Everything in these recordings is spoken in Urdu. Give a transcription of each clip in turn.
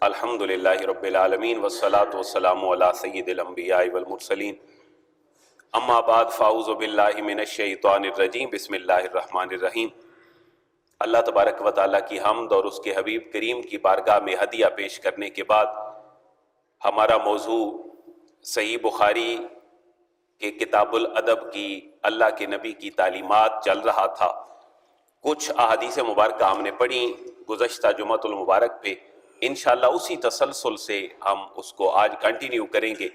الحمدللہ رب العالمین والصلاة والسلام علی سید الانبیاء والمرسلین اما بعد فاعوذ باللہ من الشیطان الرجیم بسم اللہ الرحمن الرحیم۔ اللہ تبارک و تعالیٰ کی حمد اور اس کے حبیب کریم کی بارگاہ میں ہدیہ پیش کرنے کے بعد ہمارا موضوع صحیح بخاری کے کتاب الادب کی اللہ کے نبی کی تعلیمات چل رہا تھا۔ کچھ احادیث مبارکہ ہم نے پڑھی گزشتہ جمعۃ المبارک پہ، انشاءاللہ اسی تسلسل سے ہم اس کو آج کنٹینیو کریں گے۔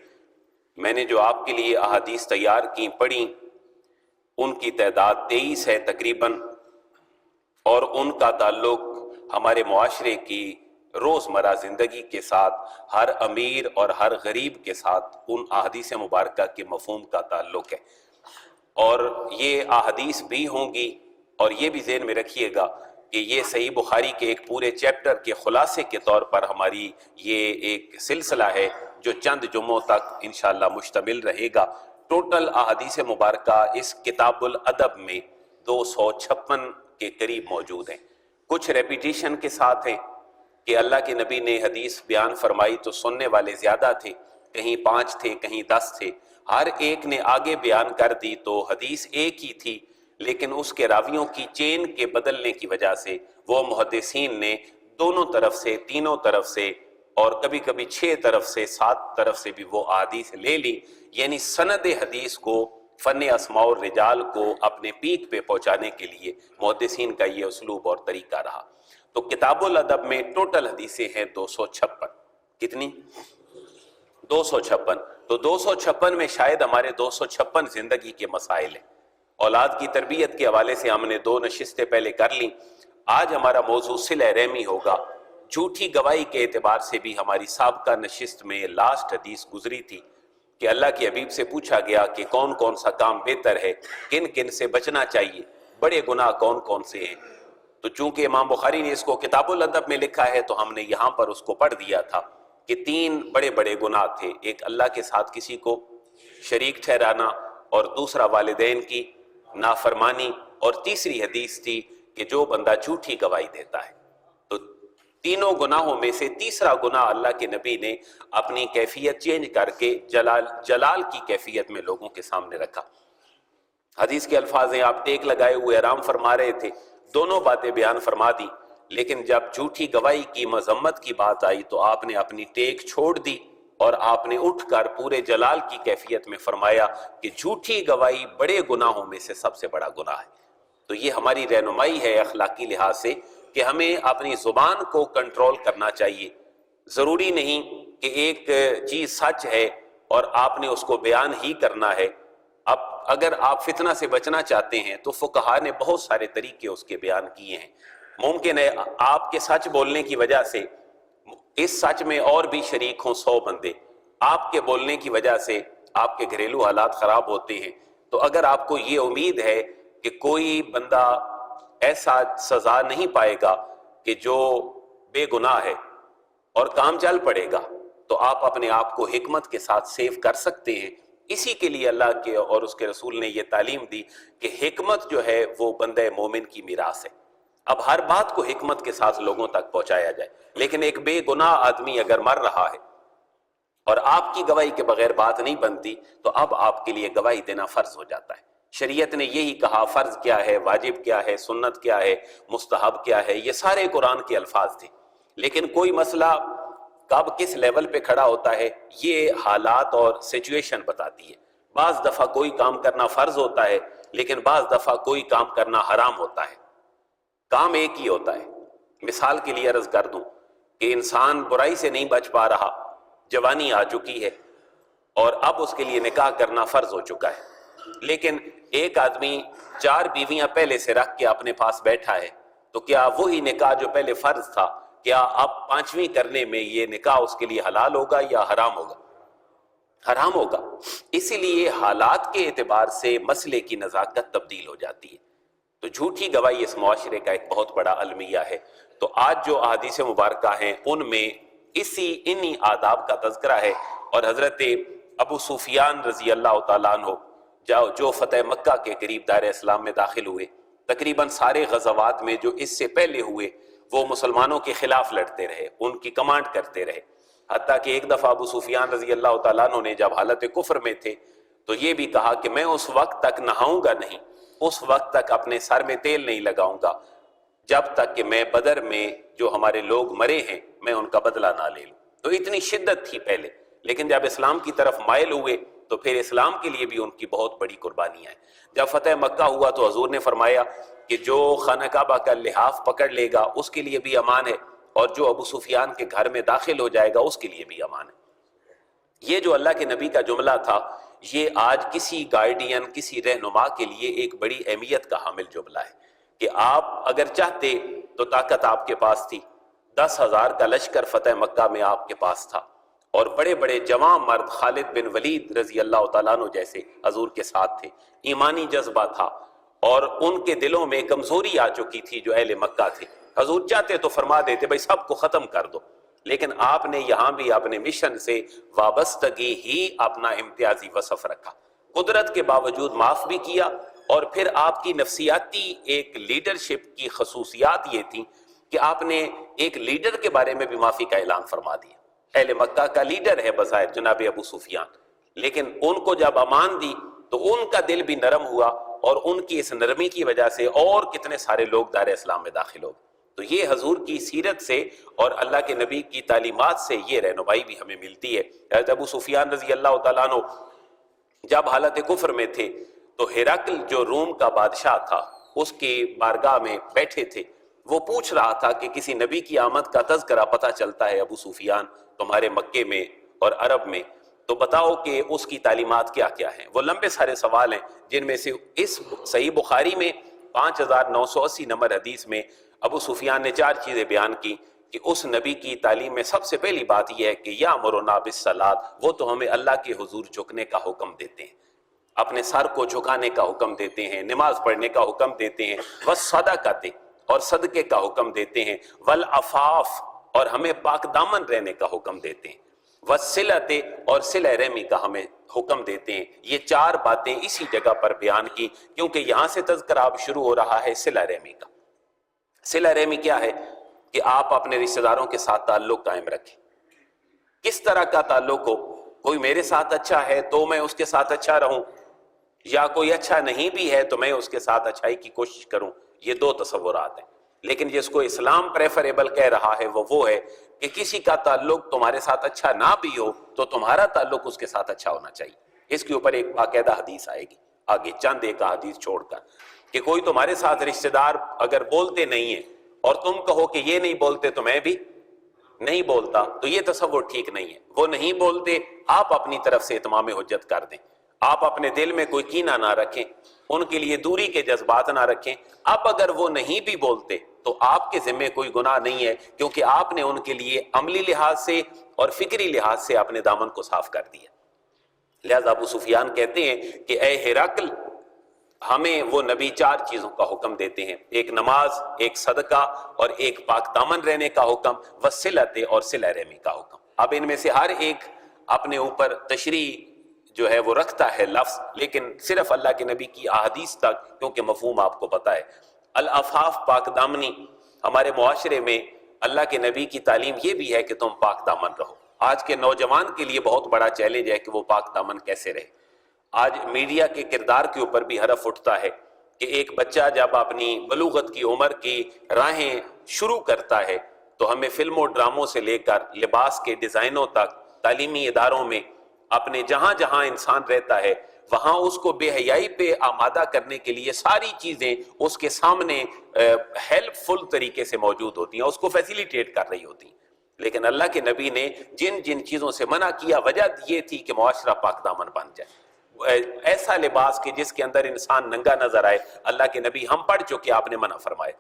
میں نے جو آپ کے لیے احادیث تیار کی پڑھی ان کی تعداد 23 ہے تقریباً، اور ان کا تعلق ہمارے معاشرے کی روزمرہ زندگی کے ساتھ، ہر امیر اور ہر غریب کے ساتھ ان احادیث مبارکہ کے مفہوم کا تعلق ہے، اور یہ احادیث بھی ہوں گی۔ اور یہ بھی ذہن میں رکھیے گا کہ یہ صحیح بخاری کے ایک پورے چیپٹر کے خلاصے کے طور پر ہماری یہ ایک سلسلہ ہے جو چند جمعوں تک انشاءاللہ مشتمل رہے گا۔ ٹوٹل احادیث مبارکہ اس کتاب الادب میں 256 کے قریب موجود ہیں۔ کچھ ریپیٹیشن کے ساتھ ہیں کہ اللہ کے نبی نے حدیث بیان فرمائی تو سننے والے زیادہ تھے، کہیں 5 تھے کہیں 10 تھے، ہر ایک نے آگے بیان کر دی تو حدیث ایک ہی تھی، لیکن اس کے راویوں کی چین کے بدلنے کی وجہ سے وہ محدثین نے دونوں طرف سے، تینوں طرف سے، اور کبھی کبھی 6 طرف سے، 7 طرف سے بھی وہ احادیث لے لی، یعنی سند حدیث کو، فن اسماء الرجال کو اپنے پیک پہ پہنچانے کے لیے محدثین کا یہ اسلوب اور طریقہ رہا۔ تو کتاب الادب میں ٹوٹل حدیثیں ہیں 256۔ کتنی؟ 256۔ تو 256 میں شاید ہمارے 256 زندگی کے مسائل ہیں۔ اولاد کی تربیت کے حوالے سے ہم نے 2 نشستیں پہلے کر لیں۔ آج ہمارا موضوع صلہ رحمی ہوگا۔ جھوٹی گواہی کے اعتبار سے بھی ہماری سابقہ نشست میں لاسٹ حدیث گزری تھی کہ اللہ کے حبیب سے پوچھا گیا کہ کون کون سا کام بہتر ہے، کن کن سے بچنا چاہیے، بڑے گناہ کون کون سے ہیں۔ تو چونکہ امام بخاری نے اس کو کتاب الادب میں لکھا ہے تو ہم نے یہاں پر اس کو پڑھ دیا تھا کہ 3 بڑے بڑے گناہ تھے، ایک اللہ کے ساتھ کسی کو شریک ٹھہرانا، اور دوسرا والدین کی نافرمانی، اور تیسری حدیث تھی کہ جو بندہ جھوٹی گواہی دیتا ہے۔ تو تینوں گناہوں میں سے تیسرا گناہ اللہ کے نبی نے اپنی کیفیت چینج کر کے جلال کی کیفیت میں لوگوں کے سامنے رکھا۔ حدیث کے الفاظ ہیں، آپ ٹیک لگائے ہوئے آرام فرما رہے تھے، دونوں باتیں بیان فرما دی، لیکن جب جھوٹی گواہی کی مذمت کی بات آئی تو آپ نے اپنی ٹیک چھوڑ دی اور آپ نے اٹھ کر پورے جلال کی کیفیت میں فرمایا کہ جھوٹی گواہی بڑے گناہوں میں سے سب سے بڑا گناہ ہے۔ تو یہ ہماری رہنمائی ہے اخلاقی لحاظ سے کہ ہمیں اپنی زبان کو کنٹرول کرنا چاہیے۔ ضروری نہیں کہ ایک چیز سچ ہے اور آپ نے اس کو بیان ہی کرنا ہے۔ اب اگر آپ فتنہ سے بچنا چاہتے ہیں تو فقہا نے بہت سارے طریقے اس کے بیان کیے ہیں۔ ممکن ہے آپ کے سچ بولنے کی وجہ سے اس سچ میں اور بھی شریک ہوں 100 بندے، آپ کے بولنے کی وجہ سے آپ کے گھریلو حالات خراب ہوتے ہیں۔ تو اگر آپ کو یہ امید ہے کہ کوئی بندہ ایسا سزا نہیں پائے گا کہ جو بے گناہ ہے اور کام چل پڑے گا، تو آپ اپنے آپ کو حکمت کے ساتھ سیو کر سکتے ہیں۔ اسی کے لیے اللہ کے اور اس کے رسول نے یہ تعلیم دی کہ حکمت جو ہے وہ بندہ مومن کی میراث ہے۔ اب ہر بات کو حکمت کے ساتھ لوگوں تک پہنچایا جائے، لیکن ایک بے گناہ آدمی اگر مر رہا ہے اور آپ کی گواہی کے بغیر بات نہیں بنتی تو اب آپ کے لیے گواہی دینا فرض ہو جاتا ہے۔ شریعت نے یہی کہا، فرض کیا ہے، واجب کیا ہے، سنت کیا ہے، مستحب کیا ہے، یہ سارے قرآن کے الفاظ تھے۔ لیکن کوئی مسئلہ کب کس لیول پہ کھڑا ہوتا ہے یہ حالات اور سچویشن بتاتی ہے۔ بعض دفعہ کوئی کام کرنا فرض ہوتا ہے، لیکن بعض دفعہ کوئی کام کرنا حرام ہوتا ہے۔ کام ایک ہی ہوتا ہے۔ مثال کے لیے عرض کر دوں کہ انسان برائی سے نہیں بچ پا رہا، جوانی آ چکی ہے اور اب اس کے لیے نکاح کرنا فرض ہو چکا ہے، لیکن ایک آدمی 4 بیویاں پہلے سے رکھ کے اپنے پاس بیٹھا ہے، تو کیا وہی نکاح جو پہلے فرض تھا، کیا اب 5ویں کرنے میں یہ نکاح اس کے لیے حلال ہوگا یا حرام ہوگا؟ حرام ہوگا۔ اسی لیے حالات کے اعتبار سے مسئلے کی نزاکت تبدیل ہو جاتی ہے۔ تو جھوٹی گواہی اس معاشرے کا ایک بہت بڑا المیہ ہے۔ تو آج جو احادیث مبارکہ ہیں ان میں انہی آداب کا تذکرہ ہے، اور حضرت ابو سفیان رضی اللہ تعالیٰ عنہ جو فتح مکہ کے قریب دار اسلام میں داخل ہوئے، تقریباً سارے غزوات میں جو اس سے پہلے ہوئے وہ مسلمانوں کے خلاف لڑتے رہے، ان کی کمانڈ کرتے رہے، حتیٰ کہ ایک دفعہ ابو سفیان رضی اللہ تعالیٰ عنہ نے جب حالت کفر میں تھے تو یہ بھی کہا کہ میں اس وقت تک نہاؤں گا نہیں، اس وقت تک اپنے سر میں تیل نہیں لگاؤں گا جب تک کہ میں بدر میں جو ہمارے لوگ مرے ہیں میں ان کا بدلہ نہ لے لوں۔ تو اتنی شدت تھی پہلے، لیکن جب اسلام کی طرف مائل ہوئے تو پھر اسلام کے لیے بھی ان کی بہت بڑی قربانیاں ہیں۔ جب فتح مکہ ہوا تو حضور نے فرمایا کہ جو خانہ کعبہ کا لحاف پکڑ لے گا اس کے لیے بھی امان ہے، اور جو ابو سفیان کے گھر میں داخل ہو جائے گا اس کے لیے بھی امان ہے۔ یہ جو اللہ کے نبی کا جملہ تھا یہ آج کسی گائیڈین، کسی رہنما کے لیے ایک بڑی اہمیت کا حامل جملہ ہے کہ آپ اگر چاہتے تو طاقت آپ کے پاس تھی، 10,000 کا لشکر فتح مکہ میں آپ کے پاس تھا، اور بڑے بڑے جوان مرد خالد بن ولید رضی اللہ تعالیٰ عنہ جیسے حضور کے ساتھ تھے، ایمانی جذبہ تھا، اور ان کے دلوں میں کمزوری آ چکی تھی جو اہل مکہ تھے۔ حضور چاہتے تو فرما دیتے بھائی سب کو ختم کر دو، لیکن آپ نے یہاں بھی اپنے مشن سے وابستگی ہی اپنا امتیازی وصف رکھا، قدرت کے باوجود معاف بھی کیا، اور پھر آپ کی نفسیاتی ایک لیڈرشپ کی خصوصیات یہ تھی کہ آپ نے ایک لیڈر کے بارے میں بھی معافی کا اعلان فرما دیا۔ اہل مکہ کا لیڈر ہے بظاہر جناب ابو سفیان، لیکن ان کو جب امان دی تو ان کا دل بھی نرم ہوا، اور ان کی اس نرمی کی وجہ سے اور کتنے سارے لوگ دار اسلام میں داخل ہو گئے۔ تو یہ حضور کی سیرت سے اور اللہ کے نبی کی تعلیمات سے یہ رہنمائی بھی ہمیں ملتی ہے۔ حضرت ابو سفیان رضی اللہ تعالیٰ عنہ جب حالت کفر میں تھے تو ہرقل جو روم کا بادشاہ تھا اس کی بارگاہ میں بیٹھے تھے، وہ پوچھ رہا تھا کہ کسی نبی کی آمد کا تذکرہ پتہ چلتا ہے ابو سفیان تمہارے مکے میں اور عرب میں، تو بتاؤ کہ اس کی تعلیمات کیا کیا ہیں۔ وہ لمبے سارے سوال ہیں جن میں سے اس صحیح بخاری میں 5980 نمبر حدیث میں ابو سفیان نے 4 چیزیں بیان کی کہ اس نبی کی تعلیم میں سب سے پہلی بات یہ ہے کہ یامرنا بالصلاۃ، وہ تو ہمیں اللہ کے حضور جھکنے کا حکم دیتے ہیں، اپنے سر کو جھکانے کا حکم دیتے ہیں، نماز پڑھنے کا حکم دیتے ہیں، والصدقۃ، اور صدقے کا حکم دیتے ہیں، والعفاف، اور ہمیں پاک دامن رہنے کا حکم دیتے ہیں، والصلۃ، اور صلہ رحمی کا ہمیں حکم دیتے ہیں۔ یہ 4 باتیں اسی جگہ پر بیان کی کیونکہ یہاں سے تذکرہ اب شروع ہو رہا ہے صلہ رحمی کا۔ صلہ رحمی کیا ہے کہ آپ اپنے رشتہ داروں کے ساتھ تعلق قائم رکھیں۔ کس طرح کا تعلق ہو؟ کوئی میرے ساتھ اچھا ہے تو میں اس کے ساتھ اچھا رہوں، یا کوئی اچھا نہیں بھی ہے تو میں اس کے ساتھ اچھائی کی کوشش کروں۔ یہ 2 تصورات ہیں، لیکن جس کو اسلام پریفریبل کہہ رہا ہے وہ ہے کہ کسی کا تعلق تمہارے ساتھ اچھا نہ بھی ہو تو تمہارا تعلق اس کے ساتھ اچھا ہونا چاہیے۔ اس کے اوپر ایک باقاعدہ حدیث آئے گی آگے چند ایک حدیث چھوڑ کر، کہ کوئی تمہارے ساتھ رشتہ دار اگر بولتے نہیں ہیں اور تم کہو کہ یہ نہیں بولتے تو میں بھی نہیں بولتا، تو یہ تصور ٹھیک نہیں ہے۔ وہ نہیں بولتے، آپ اپنی طرف سے اتمام حجت کر دیں، آپ اپنے دل میں کوئی کینہ نہ رکھیں، ان کے لیے دوری کے جذبات نہ رکھیں۔ اب اگر وہ نہیں بھی بولتے تو آپ کے ذمہ کوئی گناہ نہیں ہے، کیونکہ آپ نے ان کے لیے عملی لحاظ سے اور فکری لحاظ سے اپنے دامن کو صاف کر دیا۔ لہذا ابو سفیان کہتے ہیں کہ اے ہرقل، ہمیں وہ نبی 4 چیزوں کا حکم دیتے ہیں، ایک نماز، ایک صدقہ، اور ایک پاک دامن رہنے کا حکم، وصلت، اور صلہ رحمی کا حکم۔ اب ان میں سے ہر ایک اپنے اوپر تشریح جو ہے وہ رکھتا ہے لفظ، لیکن صرف اللہ کے نبی کی احادیث تک، کیونکہ مفہوم آپ کو پتہ ہے۔ العفاف، پاک دامنی، ہمارے معاشرے میں اللہ کے نبی کی تعلیم یہ بھی ہے کہ تم پاک دامن رہو۔ آج کے نوجوان کے لیے بہت بڑا چیلنج ہے کہ وہ پاک دامن کیسے رہے۔ آج میڈیا کے کردار کے اوپر بھی حرف اٹھتا ہے کہ ایک بچہ جب اپنی بلوغت کی عمر کی راہیں شروع کرتا ہے تو ہمیں فلموں ڈراموں سے لے کر لباس کے ڈیزائنوں تک، تعلیمی اداروں میں، اپنے جہاں جہاں انسان رہتا ہے وہاں اس کو بے حیائی پہ آمادہ کرنے کے لیے ساری چیزیں اس کے سامنے ہیلپ فل طریقے سے موجود ہوتی ہیں، اس کو فیسیلیٹیٹ کر رہی ہوتی ہیں۔ لیکن اللہ کے نبی نے جن جن چیزوں سے منع کیا، وجہ یہ تھی کہ معاشرہ پاک دامن بن جائے۔ ایسا لباس کہ جس کے اندر انسان ننگا نظر آئے، اللہ کے نبی ہم پڑھ چکے، آپ نے منع فرمائے۔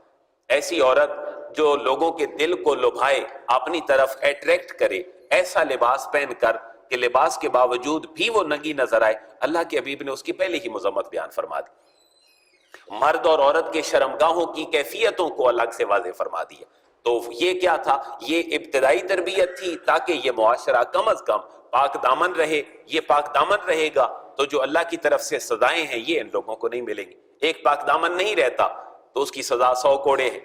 ایسی عورت جو لوگوں کے دل کو لبھائے، اپنی طرف اٹریکٹ کرے، ایسا لباس پہن کر کہ لباس کے باوجود بھی وہ ننگی نظر آئے، اللہ کے حبیب نے اس کی پہلے ہی مذمت بیان فرما دی۔ مرد اور عورت کے شرمگاہوں کی کیفیتوں کو الگ سے واضح فرما دیا۔ تو یہ کیا تھا؟ یہ ابتدائی تربیت تھی تاکہ یہ معاشرہ کم از کم پاک دامن رہے۔ یہ پاک دامن رہے گا تو جو اللہ کی طرف سے سزائیں ہیں یہ ان لوگوں کو نہیں ملیں گی۔ ایک پاک دامن نہیں رہتا تو اس کی سزا 100 کوڑے ہے۔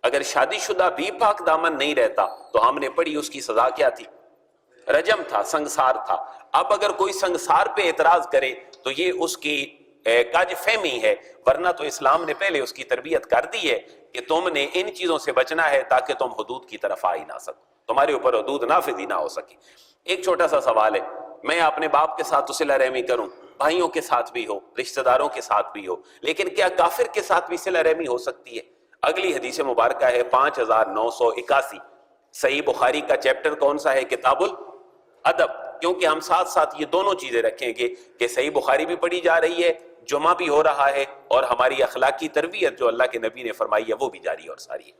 اگر شادی شدہ بھی پاک دامن نہیں رہتا تو ہم نے پڑھی اس کی سزا کیا تھی؟ رجم تھا، سنگسار تھا۔ اب اگر کوئی سنگسار پہ اعتراض کرے تو یہ اس کی کاج فہمی ہے، ورنہ تو اسلام نے پہلے اس کی تربیت کر دی ہے کہ تم نے ان چیزوں سے بچنا ہے تاکہ تم حدود کی طرف آ ہی نہ سکو، تمہارے اوپر حدود نافذ ہی نہ ہو سکے۔ ایک چھوٹا سا سوال ہے، میں اپنے باپ کے ساتھ تو صلہ رحمی کروں، بھائیوں کے ساتھ بھی ہو، رشتہ داروں کے ساتھ بھی ہو، لیکن کیا کافر کے ساتھ بھی صلہ رحمی ہو سکتی ہے؟ اگلی حدیث مبارکہ ہے 5981، صحیح بخاری کا چیپٹر کون سا ہے؟ کتاب الادب، کیونکہ ہم ساتھ ساتھ یہ دونوں چیزیں رکھیں گے کہ صحیح بخاری بھی پڑھی جا رہی ہے، جمعہ بھی ہو رہا ہے، اور ہماری اخلاقی تربیت جو اللہ کے نبی نے فرمائی ہے وہ بھی جاری اور ساری ہے۔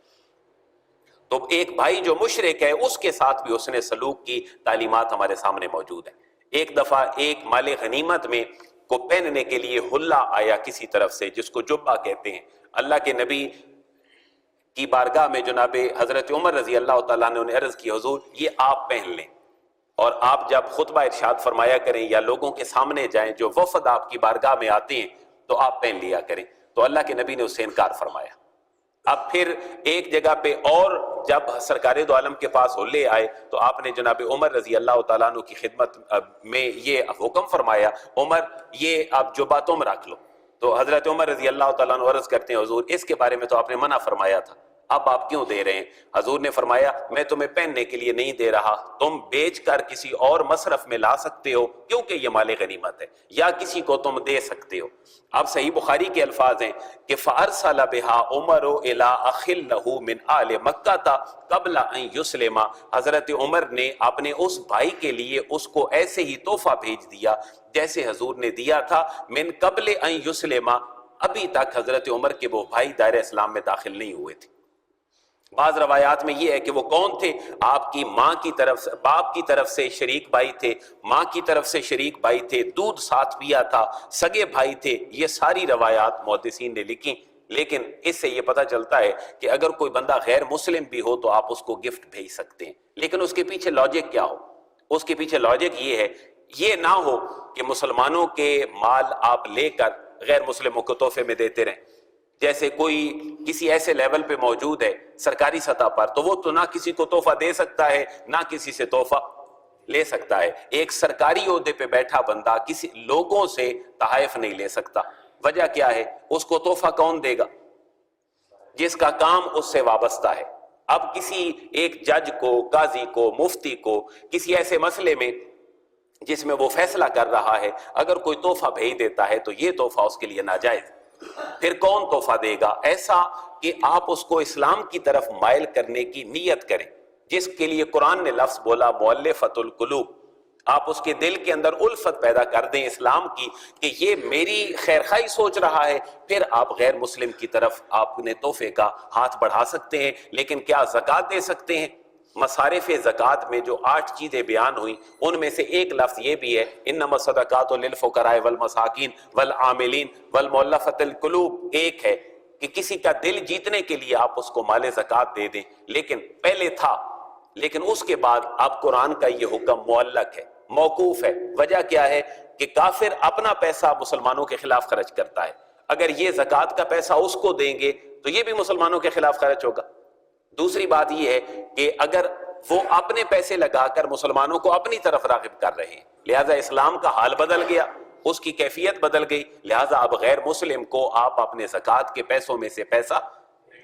تو ایک بھائی جو مشرک ہے اس کے ساتھ بھی اس نے سلوک کی تعلیمات ہمارے سامنے موجود ہیں۔ ایک دفعہ ایک مال غنیمت میں کو پہننے کے لیے حلہ آیا کسی طرف سے، جس کو جبہ کہتے ہیں، اللہ کے نبی کی بارگاہ میں جناب حضرت عمر رضی اللہ تعالیٰ نے عرض کی، حضور یہ آپ پہن لیں، اور آپ جب خطبہ ارشاد فرمایا کریں یا لوگوں کے سامنے جائیں، جو وفد آپ کی بارگاہ میں آتے ہیں تو آپ پہن لیا کریں۔ تو اللہ کے نبی نے اس سے انکار فرمایا۔ اب پھر ایک جگہ پہ اور جب سرکار دو عالم کے پاس حلے آئے تو آپ نے جناب عمر رضی اللہ تعالیٰ عنہ کی خدمت میں یہ حکم فرمایا، عمر یہ آپ جبہ تم رکھ لو۔ تو حضرت عمر رضی اللہ تعالیٰ عنہ عرض کرتے ہیں، حضور اس کے بارے میں تو آپ نے منع فرمایا تھا، اب آپ کیوں دے رہے ہیں؟ حضور نے فرمایا، میں تمہیں پہننے کے لیے نہیں دے رہا، تم بیچ کر کسی اور مصرف میں لا سکتے ہو کیونکہ یہ مال غنیمت ہے، یا کسی کو تم دے سکتے ہو۔ اب صحیح بخاری کے الفاظ ہیں کہ فَأَرْسَلَ بِهَا عُمَرُ إِلَىٰ أَخٍ لَهُ مِنْ آلِ مَكَّةَ قَبْلَ أَنْ يُسْلِمَ، حضرت عمر نے اپنے اس بھائی کے لیے اس کو ایسے ہی تحفہ بھیج دیا جیسے حضور نے دیا تھا، من قبل ان یسلم، ابھی تک حضرت عمر کے وہ بھائی دائرہ اسلام میں داخل نہیں ہوئے تھے۔ بعض روایات میں یہ ہے کہ وہ کون تھے؟ آپ کی ماں کی طرف سے، باپ کی طرف سے شریک بھائی تھے، ماں کی طرف سے شریک بھائی تھے، دودھ ساتھ پیا تھا، سگے بھائی تھے۔ یہ ساری روایات محدثین نے لکھی، لیکن اس سے یہ پتہ چلتا ہے کہ اگر کوئی بندہ غیر مسلم بھی ہو تو آپ اس کو گفٹ بھیج سکتے ہیں، لیکن اس کے پیچھے لاجک کیا ہو؟ اس کے پیچھے لاجک یہ ہے، یہ نہ ہو کہ مسلمانوں کے مال آپ لے کر غیر مسلموں کو تحفے میں دیتے رہیں۔ جیسے کوئی کسی ایسے لیول پہ موجود ہے سرکاری سطح پر، تو وہ تو نہ کسی کو تحفہ دے سکتا ہے نہ کسی سے تحفہ لے سکتا ہے۔ ایک سرکاری عہدے پہ بیٹھا بندہ کسی لوگوں سے تحائف نہیں لے سکتا۔ وجہ کیا ہے؟ اس کو تحفہ کون دے گا؟ جس کا کام اس سے وابستہ ہے۔ اب کسی ایک جج کو، قاضی کو، مفتی کو کسی ایسے مسئلے میں جس میں وہ فیصلہ کر رہا ہے اگر کوئی تحفہ بھیج دیتا ہے تو یہ تحفہ اس کے لیے ناجائز۔ پھر کون تحفہ دے گا؟ ایسا کہ آپ اس کو اسلام کی طرف مائل کرنے کی نیت کریں، جس کے لیے قرآن نے لفظ بولا مؤلفۃ القلوب۔ آپ اس کے دل کے اندر الفت پیدا کر دیں اسلام کی کہ یہ میری خیرخواہی سوچ رہا ہے، پھر آپ غیر مسلم کی طرف آپ نے تحفے کا ہاتھ بڑھا سکتے ہیں۔ لیکن کیا زکوٰۃ دے سکتے ہیں؟ مصارف زکوٰۃ میں جو 8 چیزیں بیان ہوئیں ان میں سے ایک لفظ یہ بھی ہے، انما الصدقات للفقراء والمساکین والعاملین والمؤلفۃ القلوب۔ ایک ہے کہ کسی کا دل جیتنے کے لیے آپ اس کو مال زکوٰۃ دے دیں، لیکن پہلے تھا، لیکن اس کے بعد اب قرآن کا یہ حکم معلق ہے، موقوف ہے۔ وجہ کیا ہے؟ کہ کافر اپنا پیسہ مسلمانوں کے خلاف خرچ کرتا ہے، اگر یہ زکوٰۃ کا پیسہ اس کو دیں گے تو یہ بھی مسلمانوں کے خلاف خرچ ہوگا۔ دوسری بات یہ ہے کہ اگر وہ اپنے پیسے لگا کر مسلمانوں کو اپنی طرف راغب کر رہے ہیں، لہٰذا اسلام کا حال بدل گیا، اس کی کیفیت بدل گئی، لہٰذا اب غیر مسلم کو آپ اپنے زکوٰۃ کے پیسوں میں سے پیسہ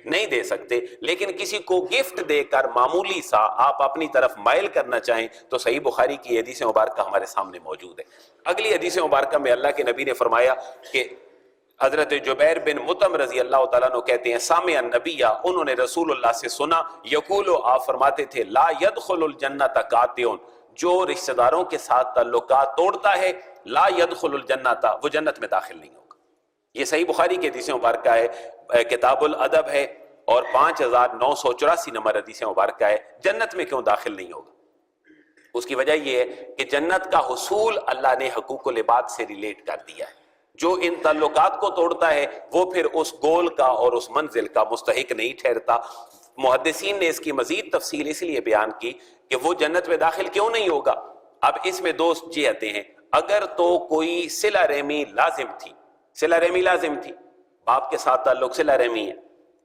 نہیں دے سکتے۔ لیکن کسی کو گفٹ دے کر معمولی سا آپ اپنی طرف مائل کرنا چاہیں تو صحیح بخاری کی حدیث مبارکہ ہمارے سامنے موجود ہے۔ اگلی حدیث مبارکہ میں اللہ کے نبی نے فرمایا کہ حضرت جبیر بن مطعم رضی اللہ تعالیٰ عنہ کہتے ہیں، سامع النبی، انہوں نے رسول اللہ سے سنا، یقول، آپ فرماتے تھے، لا يدخل الجنت قاطع، جو رشتہ داروں کے ساتھ تعلقات توڑتا ہے، لا يدخل الجنت، وہ جنت میں داخل نہیں ہوگا۔ یہ صحیح بخاری کی حدیث مبارکہ ہے، کتاب الادب ہے، اور 5984 نمبر حدیث مبارکہ ہے۔ جنت میں کیوں داخل نہیں ہوگا؟ اس کی وجہ یہ ہے کہ جنت کا حصول اللہ نے حقوق العباد سے ریلیٹ کر دیا ہے۔ جو ان تعلقات کو توڑتا ہے وہ پھر اس گول کا اور اس منزل کا مستحق نہیں ٹھہرتا۔ محدثین نے اس کی مزید تفصیل اس لیے بیان کی کہ وہ جنت میں داخل کیوں نہیں ہوگا۔ اب اس میں 2 جہتیں ہیں۔ اگر تو کوئی صلہ رحمی لازم تھی، صلہ رحمی لازم تھی، باپ کے ساتھ تعلق صلہ رحمی ہے،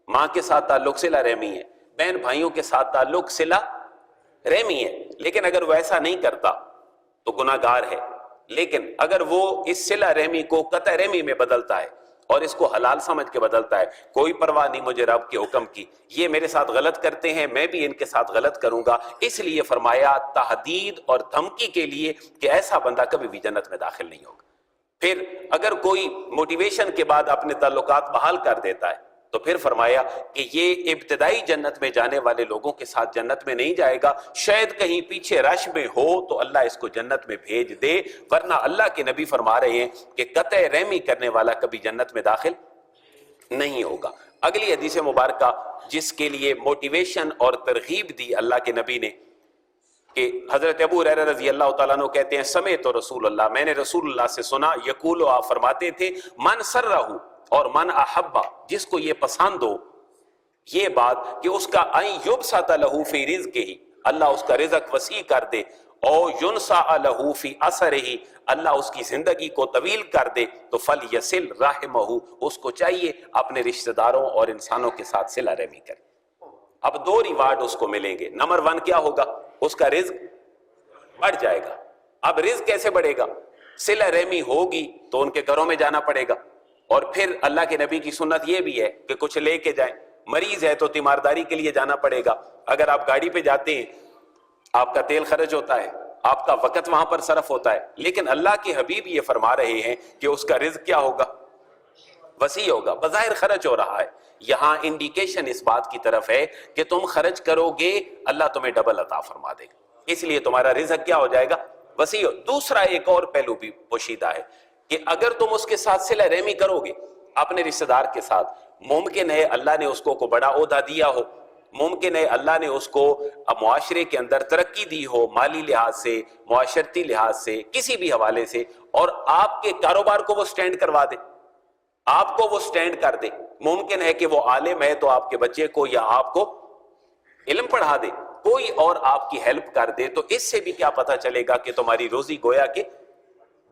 ماں کے ساتھ تعلق صلہ رحمی ہے، بہن بھائیوں کے ساتھ تعلق صلہ رحمی ہے، لیکن اگر وہ ایسا نہیں کرتا تو گناہ گار ہے. لیکن اگر وہ اس صلہ رحمی کو قطع رحمی میں بدلتا ہے اور اس کو حلال سمجھ کے بدلتا ہے، کوئی پرواہ نہیں مجھے رب کے حکم کی، یہ میرے ساتھ غلط کرتے ہیں میں بھی ان کے ساتھ غلط کروں گا، اس لیے فرمایا تحدید اور دھمکی کے لیے کہ ایسا بندہ کبھی بھی جنت میں داخل نہیں ہوگا. پھر اگر کوئی موٹیویشن کے بعد اپنے تعلقات بحال کر دیتا ہے تو پھر فرمایا کہ یہ ابتدائی جنت میں جانے والے لوگوں کے ساتھ جنت میں نہیں جائے گا، شاید کہیں پیچھے رش میں ہو تو اللہ اس کو جنت میں بھیج دے، ورنہ اللہ کے نبی فرما رہے ہیں کہ قطع رحمی کرنے والا کبھی جنت میں داخل نہیں ہوگا. اگلی حدیث مبارکہ جس کے لیے موٹیویشن اور ترغیب دی اللہ کے نبی نے، کہ حضرت ابو ہریرہ رضی اللہ تعالیٰ عنہ کہتے ہیں سمعت رسول اللہ، میں نے رسول اللہ سے سنا، یقول آپ فرماتے تھے من سرہ اور من احبا، جس کو یہ پسند ہو یہ بات کہ اس کا ان یبسط لہ فی رزقہ، اللہ اس کا رزق وسیع کر دے، او ینسع لہ فی اثرہ، اللہ اس کی زندگی کو طویل کر دے، تو فلیصل رحمہ، اس کو چاہیے اپنے رشتہ داروں اور انسانوں کے ساتھ صلہ رحمی کرے. اب دو ریوارڈ اس کو ملیں گے. نمبر 1 کیا ہوگا؟ اس کا رزق بڑھ جائے گا. اب رزق کیسے بڑھے گا؟ صلہ رحمی ہوگی تو ان کے گھروں میں جانا پڑے گا، اور پھر اللہ کے نبی کی سنت یہ بھی ہے کہ کچھ لے کے جائیں. مریض ہے تو تیمارداری کے لیے جانا پڑے گا. اگر آپ گاڑی پہ جاتے ہیں آپ کا تیل خرچ ہوتا ہے، آپ کا وقت وہاں پر صرف ہوتا ہے، لیکن اللہ کے حبیب یہ فرما رہے ہیں کہ اس کا رزق کیا ہوگا؟ وسیع ہوگا. بظاہر خرچ ہو رہا ہے، یہاں انڈیکیشن اس بات کی طرف ہے کہ تم خرچ کرو گے اللہ تمہیں ڈبل عطا فرما دے گا، اس لیے تمہارا رزق کیا ہو جائے گا؟ وسیع. دوسرا ایک اور پہلو بھی پوشیدہ ہے کہ اگر تم اس کے ساتھ صلہ رحمی کرو گے اپنے رشتہ دار کے ساتھ، ممکن ہے اللہ نے اس کو بڑا عہدہ دیا ہو، ممکن ہے اللہ نے اس کو معاشرے کے اندر ترقی دی ہو، مالی لحاظ سے، معاشرتی لحاظ سے، کسی بھی حوالے سے، اور آپ کے کاروبار کو وہ سٹینڈ کروا دے، آپ کو وہ سٹینڈ کر دے. ممکن ہے کہ وہ عالم ہے تو آپ کے بچے کو یا آپ کو علم پڑھا دے، کوئی اور آپ کی ہیلپ کر دے، تو اس سے بھی کیا پتہ چلے گا کہ تمہاری روزی گویا کہ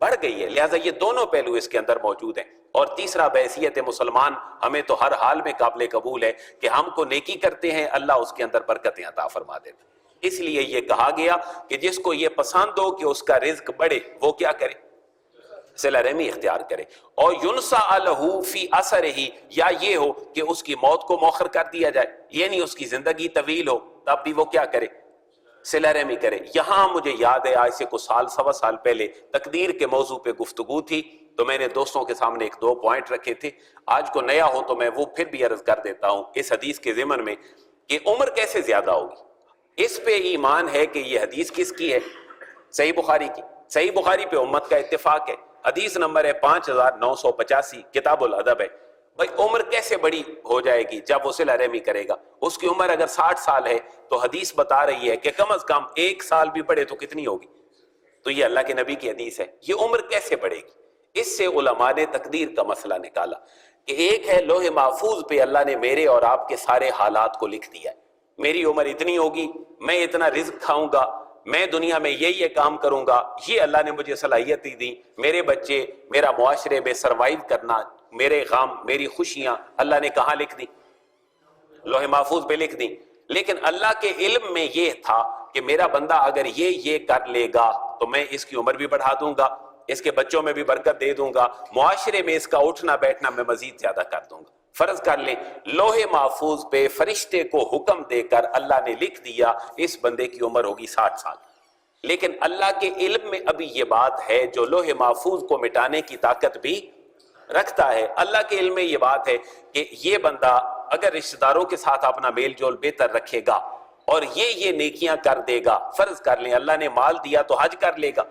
بڑھ گئی ہے. لہٰذا یہ دونوں پہلو اس کے اندر موجود ہیں. اور تیسرا بحیثیت مسلمان ہمیں تو ہر حال میں قابل قبول ہے کہ ہم کو نیکی کرتے ہیں اللہ اس کے اندر برکتیں عطا فرما دیتا. اس لیے یہ کہا گیا کہ جس کو یہ پسند ہو کہ اس کا رزق بڑھے وہ کیا کرے؟ صلہ رحمی اختیار کرے. اور ینسع لہ فی اثرہ، یا یہ ہو کہ اس کی موت کو مؤخر کر دیا جائے، یعنی اس کی زندگی طویل ہو تب بھی وہ کیا کرے؟ صلہ رحمی کرے. یہاں مجھے یاد ہے آج سے کچھ سال سوا سال پہلے تقدیر کے موضوع پہ گفتگو تھی تو میں نے دوستوں کے سامنے 1-2 پوائنٹ رکھے تھے. آج کو نیا ہو تو میں وہ پھر بھی عرض کر دیتا ہوں اس حدیث کے ضمن میں کہ عمر کیسے زیادہ ہوگی. اس پہ ایمان ہے کہ یہ حدیث کس کی ہے؟ صحیح بخاری کی. صحیح بخاری پہ امت کا اتفاق ہے. حدیث نمبر ہے 5985، کتاب الادب ہے. بھائی عمر کیسے بڑی ہو جائے گی جب وہ صلہ رحمی کرے گا؟ اس کی عمر اگر 60 سال ہے تو حدیث بتا رہی ہے کہ کم از کم 1 سال بھی بڑھے تو کتنی ہوگی؟ تو یہ اللہ کے نبی کی حدیث ہے. یہ عمر کیسے بڑھے گی؟ اس سے علماء نے تقدیر کا مسئلہ نکالا کہ ایک ہے لوح محفوظ پہ اللہ نے میرے اور آپ کے سارے حالات کو لکھ دیا ہے. میری عمر اتنی ہوگی، میں اتنا رزق کھاؤں گا، میں دنیا میں یہ کام کروں گا، یہ اللہ نے مجھے صلاحیت دی. میرے بچے، میرا معاشرے میں سروائیو کرنا، میرے غم، میری خوشیاں اللہ نے کہاں لکھ دی؟ لوح محفوظ پہ لکھ دی. لیکن اللہ کے علم میں یہ تھا کہ میرا بندہ اگر یہ کر لے گا تو میں اس کی عمر بھی بڑھا دوں گا، اس کے بچوں میں بھی برکت دے دوں گا، معاشرے میں اس کا اٹھنا بیٹھنا میں مزید زیادہ کر دوں گا. فرض کر لیں لوح محفوظ پہ فرشتے کو حکم دے کر اللہ نے لکھ دیا اس بندے کی عمر ہوگی 60 سال. لیکن اللہ کے علم میں ابھی یہ بات ہے جو لوح محفوظ کو مٹانے کی طاقت بھی رکھتا ہے. اللہ کے علم میں یہ بات ہے کہ یہ بندہ اگر رشتہ داروں کے ساتھ اپنا میل جول بہتر رکھے گا اور یہ نیکیاں کر دے گا، فرض کر لیں اللہ نے مال دیا تو حج کر لے گا،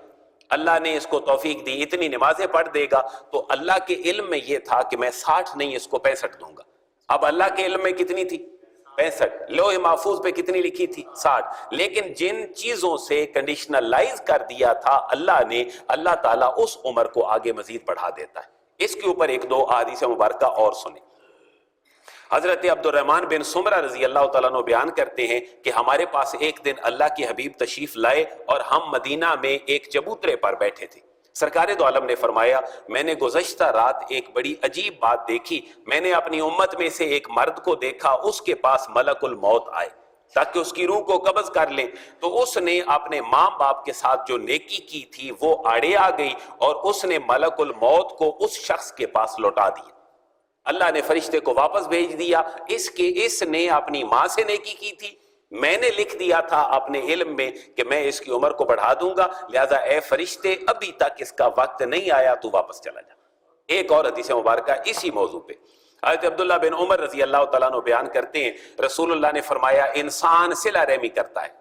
اللہ نے اس کو توفیق دی اتنی نمازیں پڑھ دے گا، تو اللہ کے علم میں یہ تھا کہ میں 60 نہیں اس کو 65 دوں گا. اب اللہ کے علم میں کتنی تھی؟ 65. لوح محفوظ پہ کتنی لکھی تھی؟ 60. لیکن جن چیزوں سے کنڈیشنلائز کر دیا تھا اللہ نے، اللہ تعالیٰ اس عمر کو آگے مزید بڑھا دیتا ہے. اس کے اوپر 1-2 احادیث مبارکہ اور سنیں. حضرت عبد الرحمن بن سمرہ رضی اللہ تعالیٰ عنہ بیان کرتے ہیں کہ ہمارے پاس ایک دن اللہ کے حبیب تشریف لائے اور ہم مدینہ میں ایک چبوترے پر بیٹھے تھے. سرکار دو عالم نے فرمایا میں نے گزشتہ رات ایک بڑی عجیب بات دیکھی، میں نے اپنی امت میں سے ایک مرد کو دیکھا، اس کے پاس ملک الموت آئے تاکہ اس کی روح کو قبض کر لیں، تو اس نے اپنے ماں باپ کے ساتھ جو نیکی کی تھی وہ آڑے آ گئی اور اس نے ملک الموت کو اس شخص کے پاس لوٹا دیا۔ اللہ نے فرشتے کو واپس بھیج دیا، اس نے اپنی ماں سے نیکی کی تھی، میں نے لکھ دیا تھا اپنے علم میں کہ میں اس کی عمر کو بڑھا دوں گا، لہذا اے فرشتے ابھی تک اس کا وقت نہیں آیا، تو واپس چلا جا۔ ایک اور حدیث مبارکہ اسی موضوع پہ حضرت عبداللہ بن عمر رضی اللہ تعالیٰ عنہ بیان کرتے ہیں، رسول اللہ نے فرمایا انسان صلہ رحمی کرتا ہے،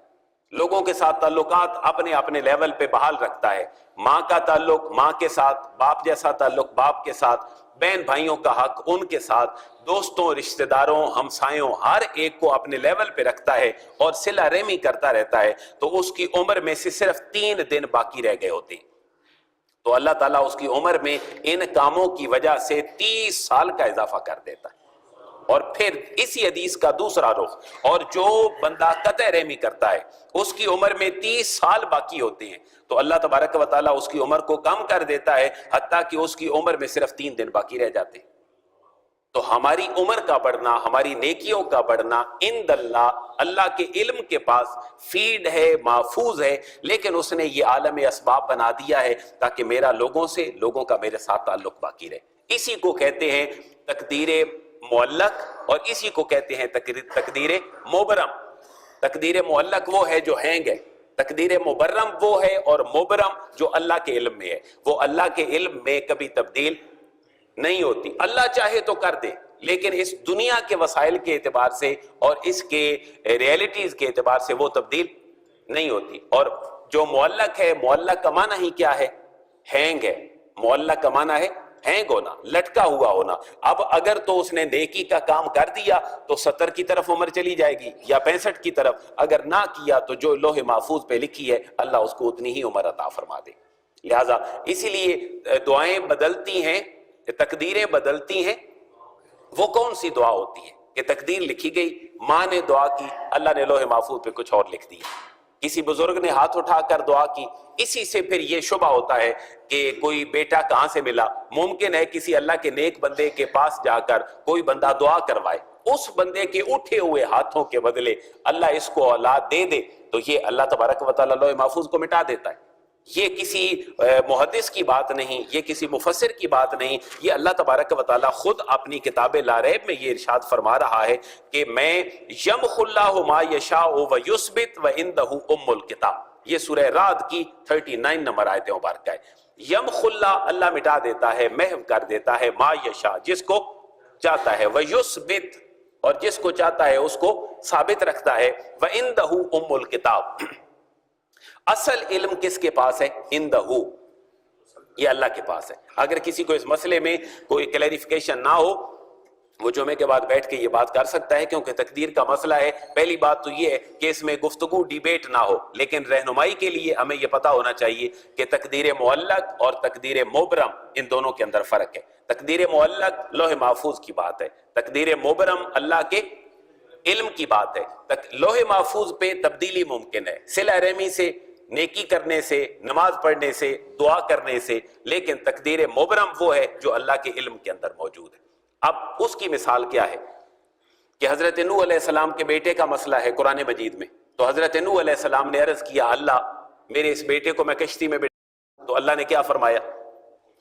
لوگوں کے ساتھ تعلقات اپنے اپنے لیول پہ بحال رکھتا ہے، ماں کا تعلق ماں کے ساتھ، باپ جیسا تعلق باپ کے ساتھ، بہن بھائیوں کا حق ان کے ساتھ، دوستوں رشتہ داروں ہمسایوں ہر ایک کو اپنے لیول پہ رکھتا ہے اور صلہ رحمی کرتا رہتا ہے، تو اس کی عمر میں سے صرف 3 دن باقی رہ گئے ہوتے ہیں، تو اللہ تعالیٰ اس کی عمر میں ان کاموں کی وجہ سے 30 سال کا اضافہ کر دیتا ہے۔ اور پھر اسی حدیث کا دوسرا رخ، اور جو بندہ قطع رحمی کرتا ہے اس کی عمر میں 30 سال باقی ہوتے ہیں، تو اللہ تبارک و تعالیٰ اس کی عمر کو کم کر دیتا ہے حتیٰ کہ اس کی عمر میں صرف 3 دن باقی رہ جاتے ہیں۔ تو ہماری عمر کا بڑھنا، ہماری نیکیوں کا بڑھنا عند اللہ، اللہ کے علم کے پاس فیڈ ہے، محفوظ ہے، لیکن اس نے یہ عالم اسباب بنا دیا ہے تاکہ میرا لوگوں کا میرے ساتھ تعلق باقی رہے۔ اسی کو کہتے ہیں تقدیر معلق اور اسی کو کہتے ہیں تقدیر مبرم۔ تقدیر معلق وہ ہے جو ہینگ ہے، تقدیر مبرم وہ ہے، اور مبرم جو اللہ کے علم میں ہے، وہ اللہ کے علم میں کبھی تبدیل نہیں ہوتی۔ اللہ چاہے تو کر دے، لیکن اس دنیا کے وسائل کے اعتبار سے اور اس کے ریئلٹیز کے اعتبار سے وہ تبدیل نہیں ہوتی۔ اور جو معلق ہے، معلق کا معنی ہی کیا ہے؟ ہینگ ہے۔ معلق کا معنی ہے ہینگ ہونا، لٹکا ہوا ہونا۔ اب اگر تو اس نے نیکی کا کام کر دیا تو 70 کی طرف عمر چلی جائے گی یا 65 کی طرف، اگر نہ کیا تو جو لوح محفوظ پہ لکھی ہے اللہ اس کو اتنی ہی عمر عطا فرما دے۔ لہٰذا اسی لیے دعائیں بدلتی ہیں، تقدیریں بدلتی ہیں۔ وہ کون سی دعا ہوتی ہے کہ تقدیر لکھی گئی، ماں نے دعا کی، اللہ نے لوح محفوظ پہ کچھ اور لکھ دیا، کسی بزرگ نے ہاتھ اٹھا کر دعا کی، اسی سے پھر یہ شبہ ہوتا ہے کہ کوئی بیٹا کہاں سے ملا۔ ممکن ہے کسی اللہ کے نیک بندے کے پاس جا کر کوئی بندہ دعا کروائے، اس بندے کے اٹھے ہوئے ہاتھوں کے بدلے اللہ اس کو اولاد دے دے، تو یہ اللہ تبارک و تعالیٰ لوح محفوظ کو مٹا دیتا ہے۔ یہ کسی محدث کی بات نہیں، یہ کسی مفسر کی بات نہیں، یہ اللہ تبارک و تعالیٰ خود اپنی کتاب لا ریب میں یہ ارشاد فرما رہا ہے کہ میں یمحو اللہ ما یشاء ویثبت وعندہ ام الکتاب۔ یہ سورہ رعد کی 39 نمبر آیت مبارکہ ہے۔ یمحو اللہ، اللہ مٹا دیتا ہے، محو کر دیتا ہے، ما یشاء جس کو چاہتا ہے، ویثبت اور جس کو چاہتا ہے اس کو ثابت رکھتا ہے، وعندہ ام الکتاب۔ اصل علم کس کے پاس ہے؟ عندہ، یہ اللہ کے پاس ہے۔ اگر کسی کو اس مسئلے میں کوئی کلیریفیکیشن نہ ہو، وہ جمعے کے بعد بیٹھ کے یہ بات کر سکتا ہے، کیونکہ تقدیر کا مسئلہ ہے۔ پہلی بات تو یہ ہے کہ اس میں گفتگو ڈیبیٹ نہ ہو، لیکن رہنمائی کے لیے ہمیں یہ پتہ ہونا چاہیے کہ تقدیر معلق اور تقدیر مبرم ان دونوں کے اندر فرق ہے۔ تقدیر معلق لوح محفوظ کی بات ہے، تقدیر مبرم اللہ کے علم کی بات ہے۔ لوح محفوظ پہ تبدیلی ممکن ہے صلہ رحمی سے، نیکی کرنے سے، نماز پڑھنے سے، دعا کرنے سے، لیکن تقدیر مبرم وہ ہے جو اللہ کے علم کے اندر موجود ہے۔ اب اس کی مثال کیا ہے کہ حضرت نوح علیہ السلام کے بیٹے کا مسئلہ ہے قرآن مجید میں، تو حضرت نوح علیہ السلام نے عرض کیا اللہ میرے اس بیٹے کو میں کشتی میں بیٹھا، تو اللہ نے کیا فرمایا؟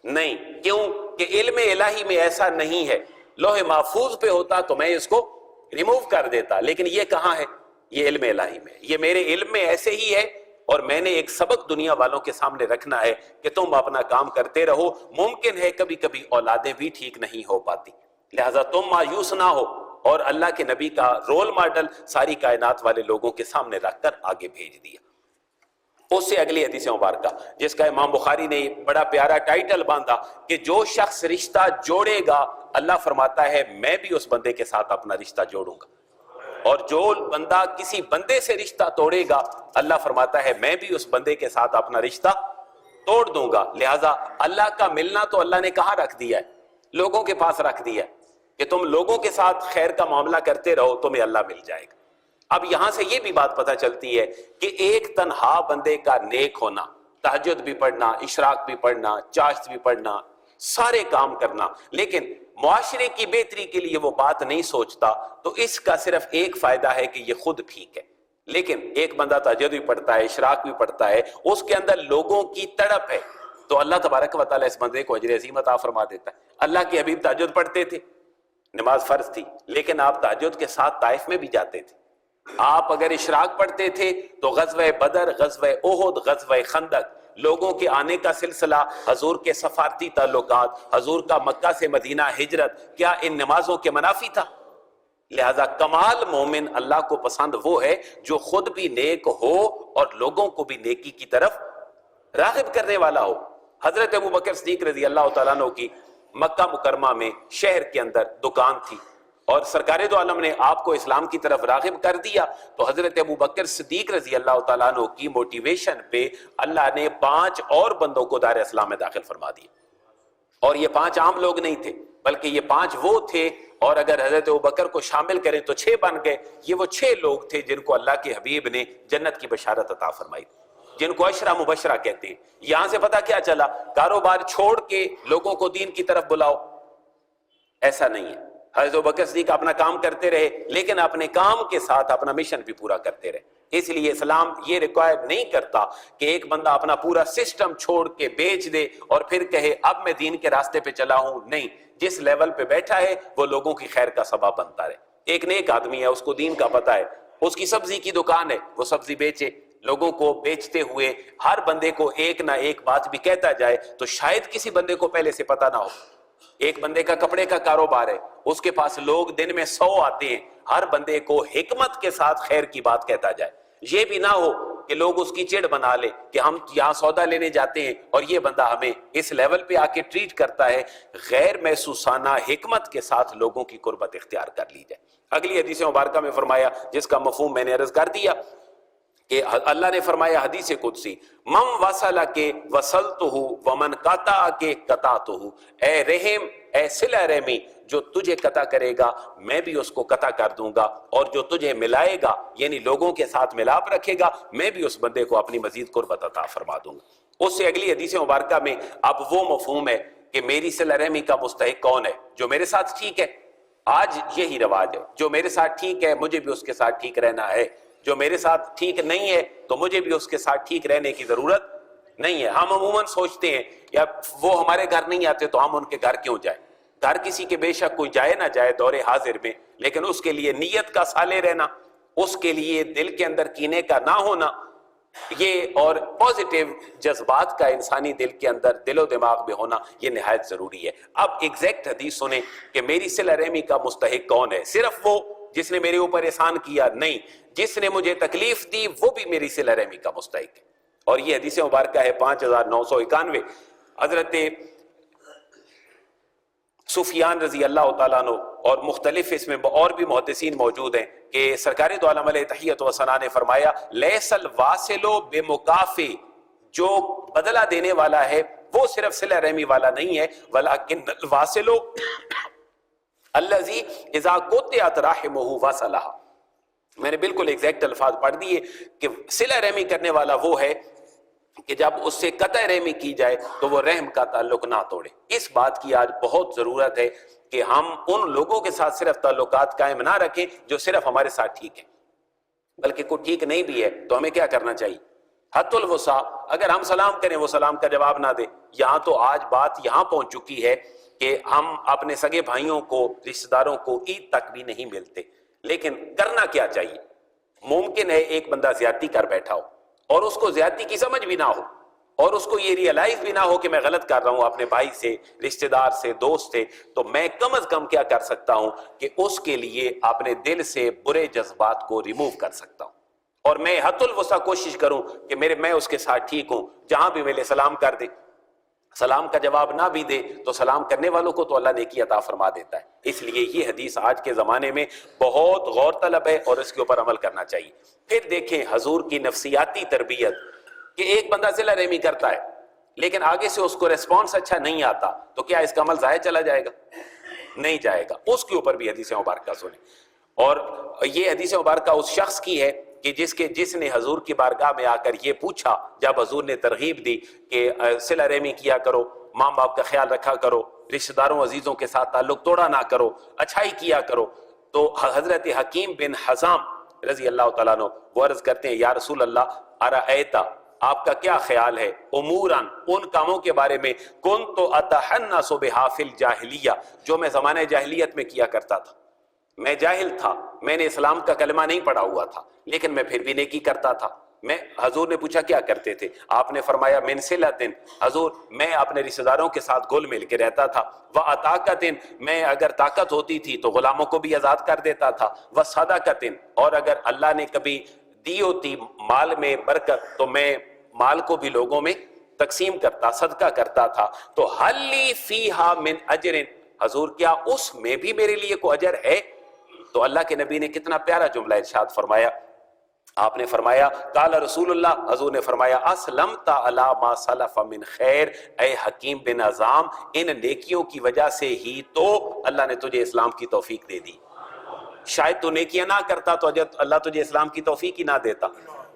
نہیں۔ کیوں؟ کہ علم الہی میں ایسا نہیں ہے، لوح محفوظ پہ ہوتا تو میں اس کو ریموو کر دیتا، لیکن یہ کہاں ہے؟ یہ علم الہی میں، یہ میرے علم میں ایسے ہی ہے، اور میں نے ایک سبق دنیا والوں کے سامنے رکھنا ہے کہ تم اپنا کام کرتے رہو، ممکن ہے کبھی کبھی اولادیں بھی ٹھیک نہیں ہو پاتی، لہٰذا تم مایوس نہ ہو، اور اللہ کے نبی کا رول ماڈل ساری کائنات والے لوگوں کے سامنے رکھ کر آگے بھیج دیا۔ اس سے اگلی حدیث مبارکہ جس کا امام بخاری نے بڑا پیارا ٹائٹل باندھا کہ جو شخص رشتہ جوڑے گا، اللہ فرماتا ہے میں بھی اس بندے کے ساتھ اپنا رشتہ جوڑوں گا، اور جو بندہ کسی بندے سے رشتہ توڑے گا، اللہ فرماتا ہے میں بھی اس بندے کے ساتھ اپنا رشتہ توڑ دوں گا۔ لہٰذا اللہ کا ملنا تو اللہ نے کہاں رکھ دیا ہے؟ لوگوں کے پاس رکھ دیا ہے کہ تم لوگوں کے ساتھ خیر کا معاملہ کرتے رہو، تمہیں اللہ مل جائے گا۔ اب یہاں سے یہ بھی بات پتہ چلتی ہے کہ ایک تنہا بندے کا نیک ہونا تہجد بھی پڑھنا، اشراق بھی پڑھنا، چاشت بھی پڑھنا، سارے کام کرنا، لیکن معاشرے کی بہتری کے لیے وہ بات نہیں سوچتا، تو اس کا صرف ایک فائدہ ہے کہ یہ خود ٹھیک ہے۔ لیکن ایک بندہ تہجد بھی پڑھتا ہے، اشراق بھی پڑھتا ہے، اس کے اندر لوگوں کی تڑپ ہے، تو اللہ تبارک و تعالیٰ اس بندے کو اجر عظیم عطا فرما دیتا ہے۔ اللہ کے حبیب تہجد پڑھتے تھے، نماز فرض تھی، لیکن آپ تہجد کے ساتھ طائف میں بھی جاتے تھے۔ آپ اگر اشراق پڑھتے تھے تو غزوہ بدر، غزوہ احد، غزوہ خندق، لوگوں کے آنے کا سلسلہ، حضور کے سفارتی تعلقات، حضور کا مکہ سے مدینہ ہجرت، کیا ان نمازوں کے منافی تھا؟ لہذا کمال مومن اللہ کو پسند وہ ہے جو خود بھی نیک ہو اور لوگوں کو بھی نیکی کی طرف راغب کرنے والا ہو۔ حضرت ابوبکر صدیق رضی اللہ تعالیٰ عنہ کی مکہ مکرمہ میں شہر کے اندر دکان تھی، اور سرکار دو عالم نے آپ کو اسلام کی طرف راغب کر دیا، تو حضرت ابوبکر صدیق رضی اللہ تعالیٰ عنہ کی موٹیویشن پہ اللہ نے 5 اور بندوں کو دار اسلام میں داخل فرما دیا، اور یہ 5 عام لوگ نہیں تھے، بلکہ یہ 5 وہ تھے، اور اگر حضرت ابوبکر کو شامل کریں تو 6 بن گئے۔ یہ وہ 6 لوگ تھے جن کو اللہ کے حبیب نے جنت کی بشارت عطا فرمائی، جن کو عشرہ مبشرہ کہتے ہیں۔ یہاں سے پتہ کیا چلا؟ کاروبار چھوڑ کے لوگوں کو دین کی طرف بلاؤ، ایسا نہیں ہے۔ حضرت ابوبکر صدیق اپنا کام کرتے رہے، لیکن اپنے کام کے ساتھ اپنا مشن بھی پورا کرتے رہے۔ اس لیے اسلام یہ ریکوائر نہیں کرتا کہ ایک بندہ اپنا پورا سسٹم چھوڑ کے بیچ دے اور پھر کہے اب میں دین کے راستے پہ چلا ہوں۔ نہیں، جس لیول پہ بیٹھا ہے وہ لوگوں کی خیر کا سبب بنتا رہے۔ ایک نیک آدمی ہے، اس کو دین کا پتہ ہے، اس کی سبزی کی دکان ہے، وہ سبزی بیچے، لوگوں کو بیچتے ہوئے ہر بندے کو ایک نہ ایک بات بھی کہتا جائے تو شاید کسی بندے کو پہلے سے پتہ نہ ہو۔ ایک بندے کا کپڑے کا کاروبار ہے، اس کے پاس لوگ دن میں 100 آتے ہیں، ہر بندے کو حکمت کے ساتھ خیر کی بات کہتا جائے۔ یہ بھی نہ ہو کہ لوگ اس کی چڑ بنا لے کہ ہم یہاں سودا لینے جاتے ہیں اور یہ بندہ ہمیں اس لیول پہ آ کے ٹریٹ کرتا ہے۔ غیر محسوسانہ حکمت کے ساتھ لوگوں کی قربت اختیار کر لی جائے۔ اگلی حدیث مبارکہ میں فرمایا، جس کا مفہوم میں نے عرض کر دیا، کہ اللہ نے فرمایا حدیث قدسی، من وصلک وصلتہ ومن قطعک قطعتہ، اے رحم، اے صلہ رحمی، جو تجھے قطع کرے گا میں بھی اس کو قطع کر دوں گا، اور جو تجھے ملائے گا یعنی لوگوں کے ساتھ ملاپ رکھے گا میں بھی اس بندے کو اپنی مزید قربت عطا فرما دوں گا۔ اس سے اگلی حدیث مبارکہ میں اب وہ مفہوم ہے کہ میری صلہ رحمی کا مستحق کون ہے؟ جو میرے ساتھ ٹھیک ہے۔ آج یہی رواج ہے، جو میرے ساتھ ٹھیک ہے مجھے بھی اس کے ساتھ ٹھیک رہنا ہے، جو میرے ساتھ ٹھیک نہیں ہے تو مجھے بھی اس کے ساتھ ٹھیک رہنے کی ضرورت نہیں ہے۔ ہم عموماً سوچتے ہیں یا وہ ہمارے گھر نہیں آتے تو ہم ان کے گھر کیوں جائیں؟ گھر کسی کے بے شک کوئی جائے نہ جائے دور حاضر میں، لیکن اس کے لیے نیت کا صالح رہنا، اس کے لیے دل کے اندر کینے کا نہ ہونا، یہ اور پازیٹیو جذبات کا انسانی دل کے اندر دل و دماغ میں ہونا، یہ نہایت ضروری ہے۔ اب ایگزیکٹ حدیث سنیں کہ میری صلہ رحمی کا مستحق کون ہے؟ صرف وہ جس نے میرے اوپر احسان کیا؟ نہیں، جس نے مجھے تکلیف دی وہ بھی میری صلہ رحمی کا مستحق ہے۔ اور یہ حدیث مبارکہ ہے 5991۔ حضرت سفیان رضی اللہ تعالیٰ عنہ اور مختلف اس میں اور بھی محدثین موجود ہیں کہ سرکار دو عالم علیہ تحیت و ثنا نے فرمایا، لیس الواصل بمکافی، جو بدلہ دینے والا ہے وہ صرف صلہ رحمی والا نہیں ہے، ولکن الواصل الذی اذا قطعت رحمہ وصلہ۔ میں نے بالکل ایگزیکٹ الفاظ پڑھ دیے کہ صلہ رحمی کرنے والا وہ ہے کہ جب اس سے قطع رحمی کی جائے تو وہ رحم کا تعلق نہ توڑے۔ اس بات کی آج بہت ضرورت ہے کہ ہم ان لوگوں کے ساتھ صرف تعلقات قائم نہ رکھیں جو صرف ہمارے ساتھ ٹھیک ہیں، بلکہ کوئی ٹھیک نہیں بھی ہے تو ہمیں کیا کرنا چاہیے؟ حت الوسع، اگر ہم سلام کریں وہ سلام کا جواب نہ دے۔ یہاں تو آج بات یہاں پہنچ چکی ہے کہ ہم اپنے سگے بھائیوں کو، رشتہ داروں کو عید تک بھی نہیں ملتے، لیکن کرنا کیا چاہیے؟ ممکن ہے ایک بندہ زیادتی کر بیٹھا ہو اور اس کو زیادتی کی سمجھ بھی نہ ہو، اور اس کو یہ ریئلائز بھی نہ ہو کہ میں غلط کر رہا ہوں اپنے بھائی سے، رشتہ دار سے، دوست سے، تو میں کم از کم کیا کر سکتا ہوں کہ اس کے لیے اپنے دل سے برے جذبات کو ریموو کر سکتا ہوں، اور میں حت الوسع کوشش کروں کہ میں اس کے ساتھ ٹھیک ہوں۔ جہاں بھی ملے سلام کر دے، سلام کا جواب نہ بھی دے تو سلام کرنے والوں کو تو اللہ نیکی عطا فرما دیتا ہے۔ اس لیے یہ حدیث آج کے زمانے میں بہت غور طلب ہے اور اس کے اوپر عمل کرنا چاہیے۔ پھر دیکھیں حضور کی نفسیاتی تربیت کہ ایک بندہ صلہ رحمی کرتا ہے لیکن آگے سے اس کو ریسپانس اچھا نہیں آتا تو کیا اس کا عمل ضائع چلا جائے گا؟ نہیں جائے گا۔ اس کے اوپر بھی حدیث مبارکہ سنیں، اور یہ حدیث مبارکہ اس شخص کی ہے کہ جس نے حضور کی بارگاہ میں آ کر یہ پوچھا جب حضور نے ترغیب دی کہ صلہ رحمی کیا کرو، ماں باپ کا خیال رکھا کرو، رشتہ داروں عزیزوں کے ساتھ تعلق توڑا نہ کرو، اچھائی کیا کرو، تو حضرت حکیم بن حزام رضی اللہ تعالیٰ عنہ وہ عرض کرتے ہیں یا رسول اللہ ارأیتا، آپ کا کیا خیال ہے، اموراً ان کاموں کے بارے میں کنت اتحنس بہا فی الجاہلیہ جو میں زمانہ جاہلیت میں کیا کرتا تھا، میں جاہل تھا، میں نے اسلام کا کلمہ نہیں پڑھا ہوا تھا، لیکن میں پھر بھی نیکی کرتا تھا۔ حضور نے پوچھا کیا کرتے تھے؟ آپ نے فرمایا من صلۃ، حضور میں اپنے رشتہ داروں کے ساتھ گھل مل کے رہتا تھا، وعطاقۃ، میں اگر طاقت ہوتی تھی تو غلاموں کو بھی آزاد کر دیتا تھا، وصدقۃ، اور اگر اللہ نے کبھی دی ہوتی مال میں برکت تو میں مال کو بھی لوگوں میں تقسیم کرتا، صدقہ کرتا تھا۔ تو حل لی فیہا من اجر، حضور کیا اس میں بھی میرے لیے کوئی اجر ہے؟ تو اللہ کے نبی نے کتنا پیارا جملہ ارشاد فرمایا، آپ نے فرمایا قال رسول اللہ، حضور نے فرمایا اسلمت علی ما سلف من خیر، اے حکیم بن عظام ان نیکیوں کی وجہ سے ہی تو اللہ نے تجھے اسلام کی توفیق دے دی، شاید تو نیکیاں نہ کرتا تو اللہ تجھے اسلام کی توفیق ہی نہ دیتا،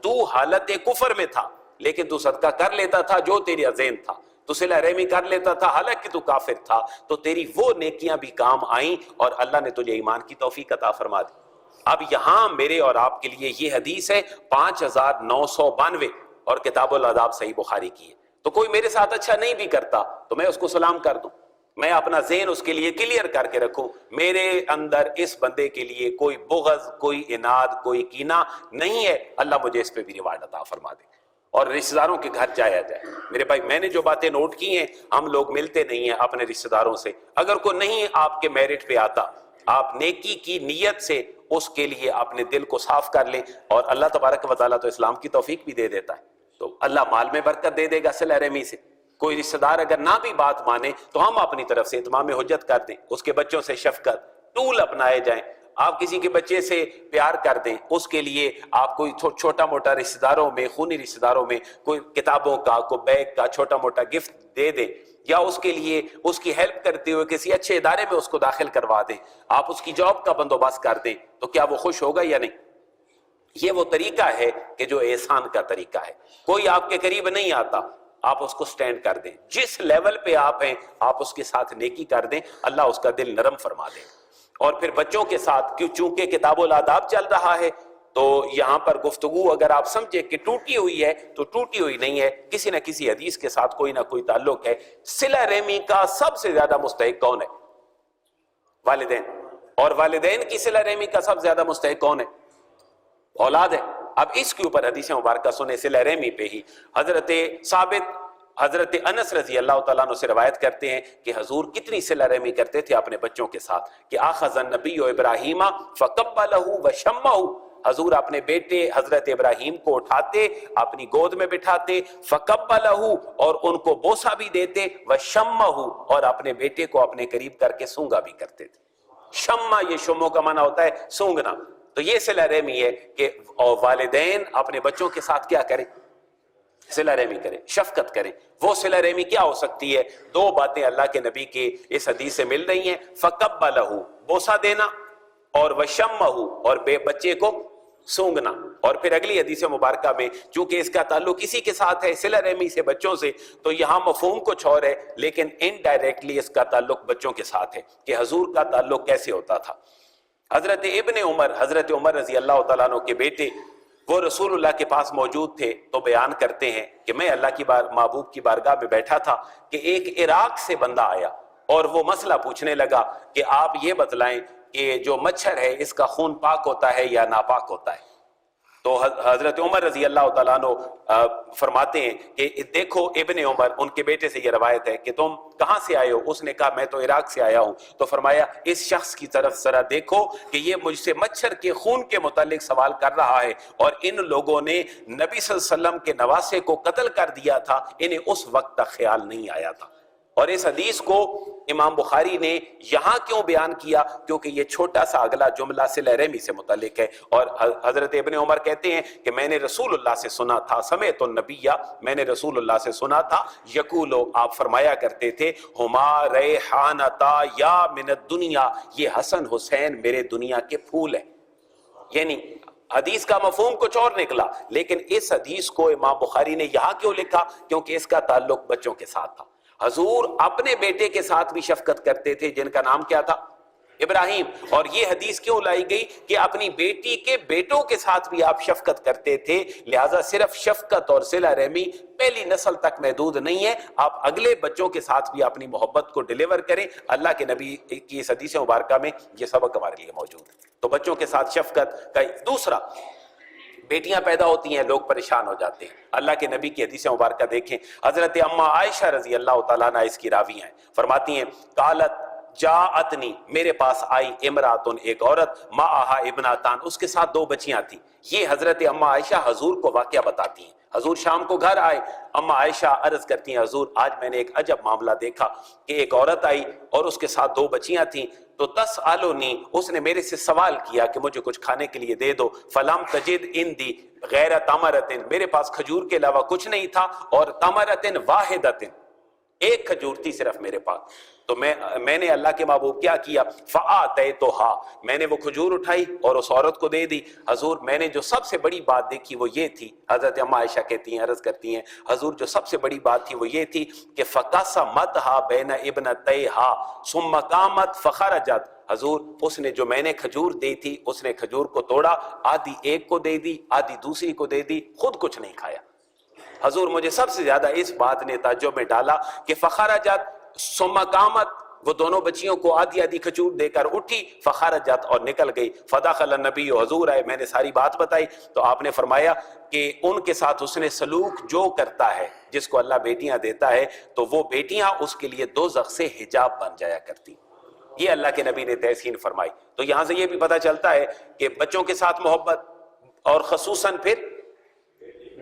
تو حالت کفر میں تھا لیکن تو صدقہ کر لیتا تھا جو تیری عزیم تھا، تو صلہ رحمی کر لیتا تھا حالانکہ تو کافر تھا، تو تیری وہ نیکیاں بھی کام آئیں اور اللہ نے تجھے ایمان کی توفیق عطا فرما دی۔ اب یہاں میرے اور آپ کے لیے یہ حدیث ہے 5992 اور کتاب الاداب صحیح بخاری کی ہے، تو کوئی میرے ساتھ اچھا نہیں بھی کرتا تو میں اس کو سلام کر دوں، میں اپنا ذہن اس کے لیے کلیئر کر کے رکھوں، میرے اندر اس بندے کے لیے کوئی بغض، کوئی اناد، کوئی کینہ نہیں ہے، اللہ مجھے اس پہ بھی ریوارڈ عطا فرما دے، اور رشتہ داروں کے گھر جایا جائے۔ میرے بھائی میں نے جو باتیں نوٹ کی ہیں، ہم لوگ ملتے نہیں ہیں اپنے رشتہ داروں سے، اگر کوئی نہیں آپ کے میرٹ پہ آتا، آپ نیکی کی نیت سے اس کے لیے اپنے دل کو صاف کر لیں، اور اللہ تبارک و تعالیٰ تو اسلام کی توفیق بھی دے دیتا ہے، تو اللہ مال میں برکت دے دے گا صلہ رحمی سے۔ کوئی رشتہ دار اگر نہ بھی بات مانے تو ہم اپنی طرف سے اتمام حجت کر دیں، اس کے بچوں سے شفقت، ٹول اپنائے جائیں، آپ کسی کے بچے سے پیار کر دیں، اس کے لیے آپ کوئی چھوٹا موٹا رشتہ داروں میں، خونی رشتہ داروں میں کوئی کتابوں کا، کوئی بیگ کا چھوٹا موٹا گفٹ دے دیں، یا اس کے لیے اس کی ہیلپ کرتے ہوئے کسی اچھے ادارے میں اس کو داخل کروا دیں، آپ اس کی جاب کا بندوبست کر دیں، تو کیا وہ خوش ہوگا یا نہیں؟ یہ وہ طریقہ ہے کہ جو احسان کا طریقہ ہے۔ کوئی آپ کے قریب نہیں آتا، آپ اس کو سٹینڈ کر دیں، جس لیول پہ آپ ہیں آپ اس کے ساتھ نیکی کر دیں، اللہ اس کا دل نرم فرما دے۔ اور پھر بچوں کے ساتھ چونکہ کتاب الاداب چل رہا ہے تو یہاں پر گفتگو اگر آپ سمجھے کہ ٹوٹی ہوئی ہے تو ٹوٹی ہوئی نہیں ہے، کسی نہ کسی حدیث کے ساتھ کوئی نہ کوئی تعلق ہے۔ صلہ رحمی کا سب سے زیادہ مستحق کون ہے؟ والدین۔ اور والدین کی صلہ رحمی کا سب سے زیادہ مستحق کون ہے؟ اولاد ہے۔ اب اس کے اوپر حدیث مبارکہ سنے، صلہ رحمی پہ ہی حضرت ثابت، حضرت انس رضی اللہ تعالیٰ عنہ سے روایت کرتے ہیں کہ حضور کتنی صلہ رحمی کرتے تھے اپنے بچوں کے ساتھ، کہ آخذ النبی ابراہیم فقبلہ وشمہ، حضور اپنے بیٹے حضرت ابراہیم کو اٹھاتے، اپنی گود میں بٹھاتے، فقبلہ، اور ان کو بوسہ بھی دیتے، وشمہ، اور اپنے بیٹے کو اپنے قریب کر کے سونگا بھی کرتے تھے۔ شمہ، یہ شموں کا معنی ہوتا ہے سونگنا۔ تو یہ صلہ رحمی ہے کہ والدین اپنے بچوں کے ساتھ کیا کریں؟ صلہ رحمی کریں، شفقت کریں۔ وہ صلہ رحمی کیا ہو سکتی ہے؟ دو باتیں اللہ کے نبی کے اس حدیث سے مل رہی ہیں، فقبلہ، بوسہ دینا، اور وشمہ، اور بچے کو سونگنا۔ اور پھر اگلی حدیث مبارکہ میں چونکہ اس کا تعلق اسی کے ساتھ ہے، صلہ رحمی سے بچوں سے، تو یہاں مفہوم کچھ اور ہے لیکن انڈائریکٹلی اس کا تعلق بچوں کے ساتھ ہے کہ حضور کا تعلق کیسے ہوتا تھا۔ حضرت ابن عمر، حضرت عمر رضی اللہ تعالیٰ عنہ کے بیٹے، وہ رسول اللہ کے پاس موجود تھے تو بیان کرتے ہیں کہ میں اللہ کی محبوب کی بارگاہ میں بیٹھا تھا کہ ایک عراق سے بندہ آیا اور وہ مسئلہ پوچھنے لگا کہ آپ یہ بتلائیں کہ جو مچھر ہے اس کا خون پاک ہوتا ہے یا ناپاک ہوتا ہے؟ تو حضرت عمر رضی اللہ تعالیٰ عنہ فرماتے ہیں کہ دیکھو ابن عمر، ان کے بیٹے سے یہ روایت ہے کہ تم کہاں سے آئے ہو؟ اس نے کہا میں تو عراق سے آیا ہوں۔ تو فرمایا اس شخص کی طرف ذرا دیکھو کہ یہ مجھ سے مچھر کے خون کے متعلق سوال کر رہا ہے، اور ان لوگوں نے نبی صلی اللہ علیہ وسلم کے نواسے کو قتل کر دیا تھا، انہیں اس وقت تک خیال نہیں آیا تھا۔ اور اس حدیث کو امام بخاری نے یہاں کیوں بیان کیا؟ کیونکہ یہ چھوٹا سا اگلا جملہ صلہ رحمی سے متعلق ہے، اور حضرت ابن عمر کہتے ہیں کہ میں نے رسول اللہ سے سنا تھا، سمعت النبی، میں نے رسول اللہ سے سنا تھا، یقولو، آپ فرمایا کرتے تھے، ہما ریحانتا یا من الدنیا، یہ حسن حسین میرے دنیا کے پھول ہیں۔ یعنی حدیث کا مفہوم کچھ اور نکلا، لیکن اس حدیث کو امام بخاری نے یہاں کیوں لکھا؟ کیونکہ اس کا تعلق بچوں کے ساتھ تھا۔ حضور اپنے بیٹے کے ساتھ بھی شفقت کرتے تھے جن کا نام کیا تھا؟ ابراہیم۔ اور یہ حدیث کیوں لائی گئی کہ اپنی بیٹی کے بیٹوں کے ساتھ بھی آپ شفقت کرتے تھے، لہٰذا صرف شفقت اور صلہ رحمی پہلی نسل تک محدود نہیں ہے، آپ اگلے بچوں کے ساتھ بھی اپنی محبت کو ڈیلیور کریں۔ اللہ کے نبی کی اس حدیث مبارکہ میں یہ سبق ہمارے لیے موجود ہے۔ تو بچوں کے ساتھ شفقت کا دوسرا، بیٹیاں پیدا ہوتی ہیں لوگ پریشان ہو جاتے ہیں۔ اللہ کے نبی کی حدیث مبارکہ دیکھیں، حضرت اما عائشہ رضی اللہ تعالیٰ عنہ اس کی راوی ہیں، فرماتی ہیں قالت جاءتنی، میرے پاس آئی امراتن، ایک عورت، معہا ابناتان، اس کے ساتھ 2 بچیاں تھیں۔ یہ حضرت اما عائشہ حضور کو واقعہ بتاتی ہیں۔ حضور شام کو گھر آئے، اما عائشہ عرض کرتی ہیں حضور آج میں نے ایک عجب معاملہ دیکھا کہ ایک عورت آئی اور اس کے ساتھ 2 بچیاں تھیں، تو تسألنی، اس نے میرے سے سوال کیا کہ مجھے کچھ کھانے کے لیے دے دو، فلم تجد عندی غیر تمرتن، میرے پاس کھجور کے علاوہ کچھ نہیں تھا، اور تمرتن واحدتن، ایک کھجور تھی صرف میرے پاس۔ تو میں نے اللہ کے محبوب کیا کیا؟ فآتیتھا، میں نے وہ کھجور اٹھائی اور اس عورت کو دے دی۔ حضور میں نے جو سب سے بڑی بات دیکھی وہ یہ تھی، حضرت اما عائشہ کہتی ہیں، عرض کرتی ہیں حضور جو سب سے بڑی بات تھی وہ یہ تھی کہ فقسمتھا بین ابنتیھا ثم قامت فخرجت، حضور اس نے جو میں نے کھجور دی تھی اس نے کھجور کو توڑا، آدھی ایک کو دے دی، آدھی دوسری کو دے دی، خود کچھ نہیں کھایا۔ حضور مجھے سب سے زیادہ اس بات نے تعجب میں ڈالا کہ فخرجت ثم قامت، وہ دونوں بچیوں کو آدھی آدھی کھجور دے کر اٹھی، فخرجت، اور نکل گئی، فدخل النبی، حضور آئے، میں نے ساری بات بتائی تو آپ نے فرمایا کہ ان کے ساتھ اس نے سلوک جو کرتا ہے، جس کو اللہ بیٹیاں دیتا ہے تو وہ بیٹیاں اس کے لیے دوزخ سے حجاب بن جایا کرتی۔ یہ اللہ کے نبی نے تحسین فرمائی۔ تو یہاں سے یہ بھی پتہ چلتا ہے کہ بچوں کے ساتھ محبت اور خصوصاً پھر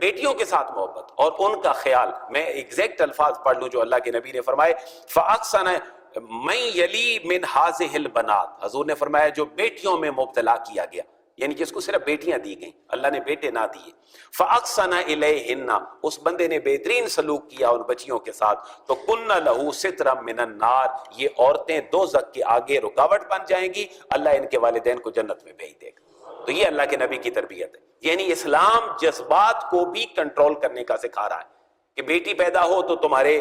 بیٹیوں کے ساتھ محبت اور ان کا خیال، میں ایگزیکٹ الفاظ پڑھ لوں جو اللہ کے نبی نے فرمائے، فَأَحْسَنَ مَن يَلِي مِنْ هَٰذِهِ الْبَنَاتِ، حضور نے فرمایا جو بیٹیوں میں مبتلا کیا گیا، یعنی جس کو صرف بیٹیاں دی گئیں، اللہ نے بیٹے نہ دیے، فَأَحْسَنَ إِلَيْهِنَّ، اس بندے نے بہترین سلوک کیا ان بچیوں کے ساتھ، تو كُنَّ لَهُ سِتْرًا مِنَ النَّارِ، یہ عورتیں دوزخ کے آگے رکاوٹ بن جائیں گی، اللہ ان کے والدین کو جنت میں بھیج دے گا۔ تو یہ اللہ کے نبی کی تربیت ہے، یعنی اسلام جذبات کو بھی کنٹرول کرنے کا سکھا رہا ہے کہ بیٹی پیدا ہو تو تمہارے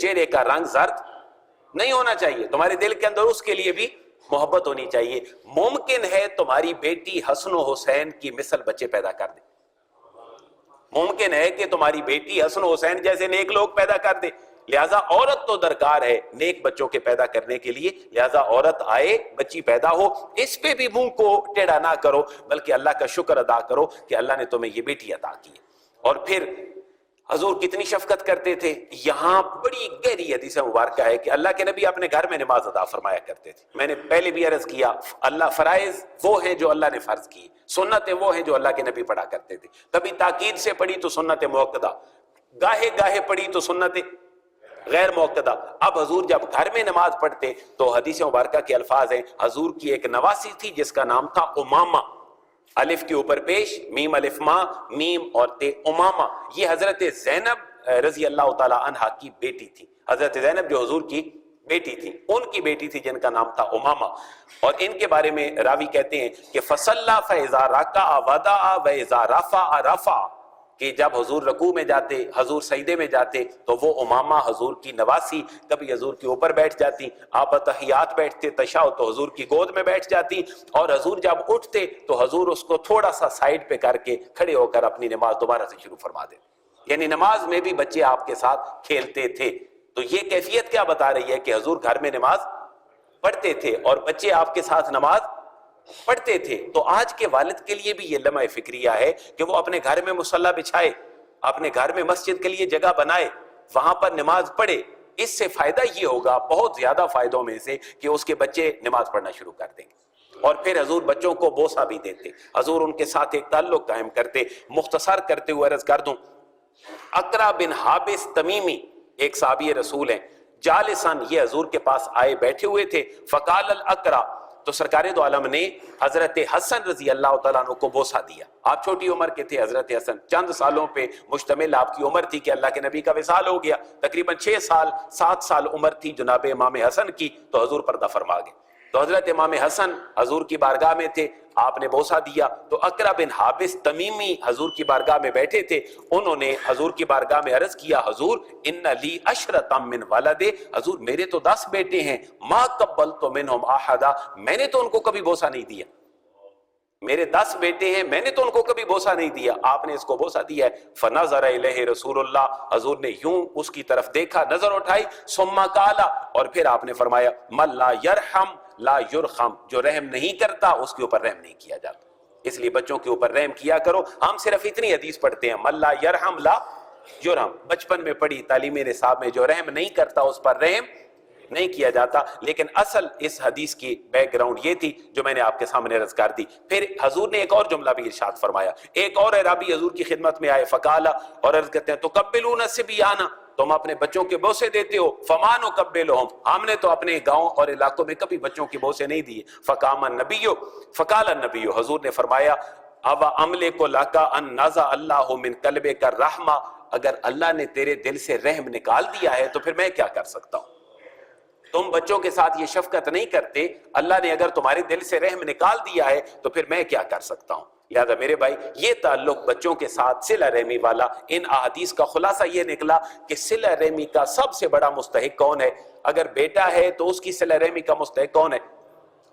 چہرے کا رنگ زرد نہیں ہونا چاہیے، تمہارے دل کے اندر اس کے لیے بھی محبت ہونی چاہیے۔ ممکن ہے تمہاری بیٹی حسن و حسین کی مثل بچے پیدا کر دے، ممکن ہے کہ تمہاری بیٹی حسن و حسین جیسے نیک لوگ پیدا کر دے، لہٰذا عورت تو درکار ہے نیک بچوں کے پیدا کرنے کے لیے، لہٰذا عورت آئے، بچی پیدا ہو، اس پہ بھی منہ کو ٹیڑھا نہ کرو، بلکہ اللہ کا شکر ادا کرو کہ اللہ نے تمہیں یہ بیٹی عطا کی ہے۔ اور پھر حضور کتنی شفقت کرتے تھے، یہاں بڑی گہری حدیث مبارکہ ہے کہ اللہ کے نبی اپنے گھر میں نماز ادا فرمایا کرتے تھے۔ میں نے پہلے بھی عرض کیا، اللہ فرائض وہ ہیں جو اللہ نے فرض کی، سنتیں وہ ہیں جو اللہ کے نبی پڑھا کرتے تھے، کبھی تاکید سے پڑھی تو سنت موقدہ، گاہے گاہے پڑھی تو سنت غیر موقدہ۔ اب حضور جب گھر میں نماز پڑھتے تو حدیث مبارکہ کے الفاظ ہیں، حضور کی ایک نواسی تھی جس کا نام تھا امامہ، الف کے اوپر پیش، میم الف ماں، میم اور تے، امامہ، یہ حضرت زینب رضی اللہ تعالی عنہا کی بیٹی تھی۔ حضرت زینب جو حضور کی بیٹی تھی، ان کی بیٹی تھی جن کا نام تھا امامہ، اور ان کے بارے میں راوی کہتے ہیں کہ فصلى فاذا ركع ودع واذا رفع رفع، کہ جب حضور رکوع میں جاتے، حضور سجدے میں جاتے تو وہ امامہ حضور کی نواسی کبھی حضور کے اوپر بیٹھ جاتی، آپ تحیات بیٹھتے تشہد تو حضور کی گود میں بیٹھ جاتی، اور حضور جب اٹھتے تو حضور اس کو تھوڑا سا سائیڈ پہ کر کے کھڑے ہو کر اپنی نماز دوبارہ سے شروع فرما دیتے، یعنی نماز میں بھی بچے آپ کے ساتھ کھیلتے تھے۔ تو یہ کیفیت کیا بتا رہی ہے کہ حضور گھر میں نماز پڑھتے تھے اور بچے آپ کے ساتھ نماز پڑھتے تھے۔ تو آج کے والد کے لیے بھی یہ لمحہ فکریہ ہے کہ وہ اپنے گھر میں مصلی بچھائے، اپنے گھر میں مسجد کے لیے جگہ بنائے، وہاں پر نماز پڑھے۔ اس سے فائدہ یہ ہوگا، بہت زیادہ فائدوں میں سے، کہ اس کے بچے نماز پڑھنا شروع کر دیں گے۔ اور پھر حضور بچوں کو بوسہ بھی دیتے، حضور ان کے ساتھ ایک تعلق قائم کرتے۔ مختصر کرتے ہوئے عرض کر دوں، اقرا بن حابس تمیمی ایک صحابی رسول ہیں، جالسان، یہ حضور کے پاس آئے بیٹھے ہوئے تھے، فقال الاقرا، تو سرکار دو عالم نے حضرت حسن رضی اللہ تعالیٰ عنہ کو بوسہ دیا۔ آپ چھوٹی عمر کے تھے حضرت حسن، چند سالوں پہ مشتمل آپ کی عمر تھی کہ اللہ کے نبی کا وصال ہو گیا، تقریباً 6 سال 7 سال عمر تھی جناب امام حسن کی، تو حضور پردہ فرما گئے۔ تو حضرت امام حسن حضور کی بارگاہ میں تھے، آپ نے بوسہ دیا، تو اقرا بن حابس تمیمی حضور کی بارگاہ میں بیٹھے تھے، انہوں نے حضور کی بارگاہ میں عرض کیا، حضور ان لی عشرۃ من ولد، حضور میرے تو 10 بیٹے ہیں، ما قبلت منہم احدا، میں نے تو ان کو کبھی بوسہ نہیں دیا، میرے 10 بیٹے ہیں، میں نے تو ان کو کبھی بوسہ نہیں دیا، آپ نے اس کو بوسہ دیا ہے۔ فنظر الیہ رسول اللہ، حضور نے یوں اس کی طرف دیکھا، نظر اٹھائی، ثم قال، اور پھر آپ نے فرمایا من لا یرحم لا یرحم، جو رحم نہیں کرتا اس کے اوپر رحم نہیں کیا جاتا، اس لیے بچوں کے اوپر رحم کیا کرو۔ ہم صرف اتنی حدیث پڑھتے ہیں، من لا یرحم لا یرحم، بچپن میں پڑھی تعلیم نصاب میں، جو رحم نہیں کرتا اس پر رحم نہیں کیا جاتا، لیکن اصل اس حدیث کی بیک گراؤنڈ یہ تھی جو میں نے آپ کے سامنے عرض کر دی۔ پھر حضور نے ایک اور جملہ بھی ارشاد فرمایا، ایک اور اعرابی حضور کی خدمت میں آئے، فقالا، اور عرض کرتے ہیں تقبلون الصبیان، تم اپنے بچوں کے بوسے دیتے ہو، فما نقبلہم، ہم نے تو اپنے گاؤں اور علاقوں میں کبھی بچوں کے بوسے نہیں دیے۔ فقام النبی، فقال النبی، حضور نے فرمایا او املک لک ان نزع اللہ من قلبک الرحمہ، اگر اللہ نے تیرے دل سے رحم نکال دیا ہے تو پھر میں کیا کر سکتا ہوں؟ تم بچوں کے ساتھ یہ شفقت نہیں کرتے، اللہ نے اگر تمہارے دل سے رحم نکال دیا ہے تو پھر میں کیا کر سکتا ہوں؟ لہذا میرے بھائی، یہ تعلق بچوں کے ساتھ صلہ رحمی والا، ان احادیث کا خلاصہ یہ نکلا کہ صلہ رحمی کا سب سے بڑا مستحق کون ہے؟ اگر بیٹا ہے تو اس کی صلہ رحمی کا مستحق کون ہے؟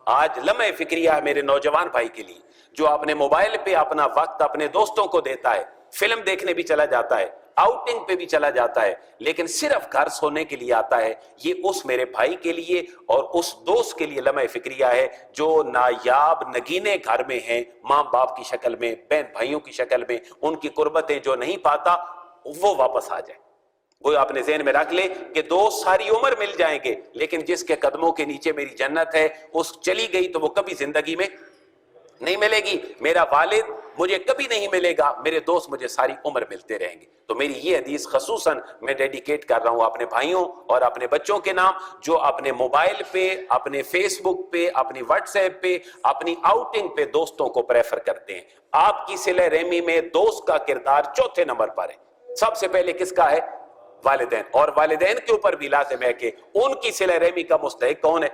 آج لمحہ فکریہ ہے میرے نوجوان بھائی کے لیے، جو اپنے موبائل پہ اپنا وقت اپنے دوستوں کو دیتا ہے، فلم دیکھنے بھی چلا جاتا ہے، آؤٹنگ پہ بھی چلا جاتا ہے، لیکن صرف گھر سونے کے لیے آتا ہے، یہ اس میرے بھائی کے لیے اور اس دوست کے لیے لمحہ فکریہ ہے جو نایاب نگینے گھر میں ہیں، ماں باپ کی شکل میں، بہن بھائیوں کی شکل میں، ان کی قربتیں جو نہیں پاتا وہ واپس آ جائے۔ وہ اپنے ذہن میں رکھ لے کہ دوست ساری عمر مل جائیں گے، لیکن جس کے قدموں کے نیچے میری جنت ہے، اس چلی گئی تو وہ کبھی زندگی میں نہیں ملے گی، میرا والد مجھے کبھی نہیں ملے گا، میرے دوست مجھے ساری عمر ملتے رہیں گے۔ تو میری یہ حدیث خصوصاً میں ڈیڈیکیٹ کر رہا ہوں اپنے بھائیوں اور اپنے بچوں کے نام، جو اپنے موبائل پہ، اپنے فیس بک پہ، اپنی واٹس ایپ پہ، اپنی آؤٹنگ پہ دوستوں کو پریفر کرتے ہیں۔ آپ کی صلہ رحمی میں دوست کا کردار چوتھے نمبر پر ہے، سب سے پہلے کس کا ہے؟ والدین، اور والدین کے اوپر بھی لازم ہے کہ ان کی صلہ رحمی کا مستحق کون ہے؟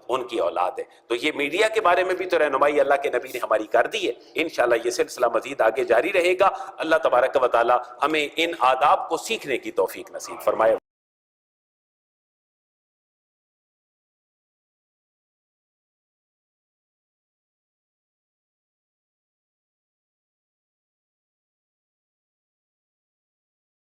ان کی اولاد ہے۔ تو یہ میڈیا کے بارے میں بھی تو رہنمائی اللہ کے نبی نے ہماری کر دی ہے، انشاءاللہ یہ سلسلہ مزید آگے جاری رہے گا۔ اللہ تبارک و تعالی ہمیں ان آداب کو سیکھنے کی توفیق نصیب فرمائے۔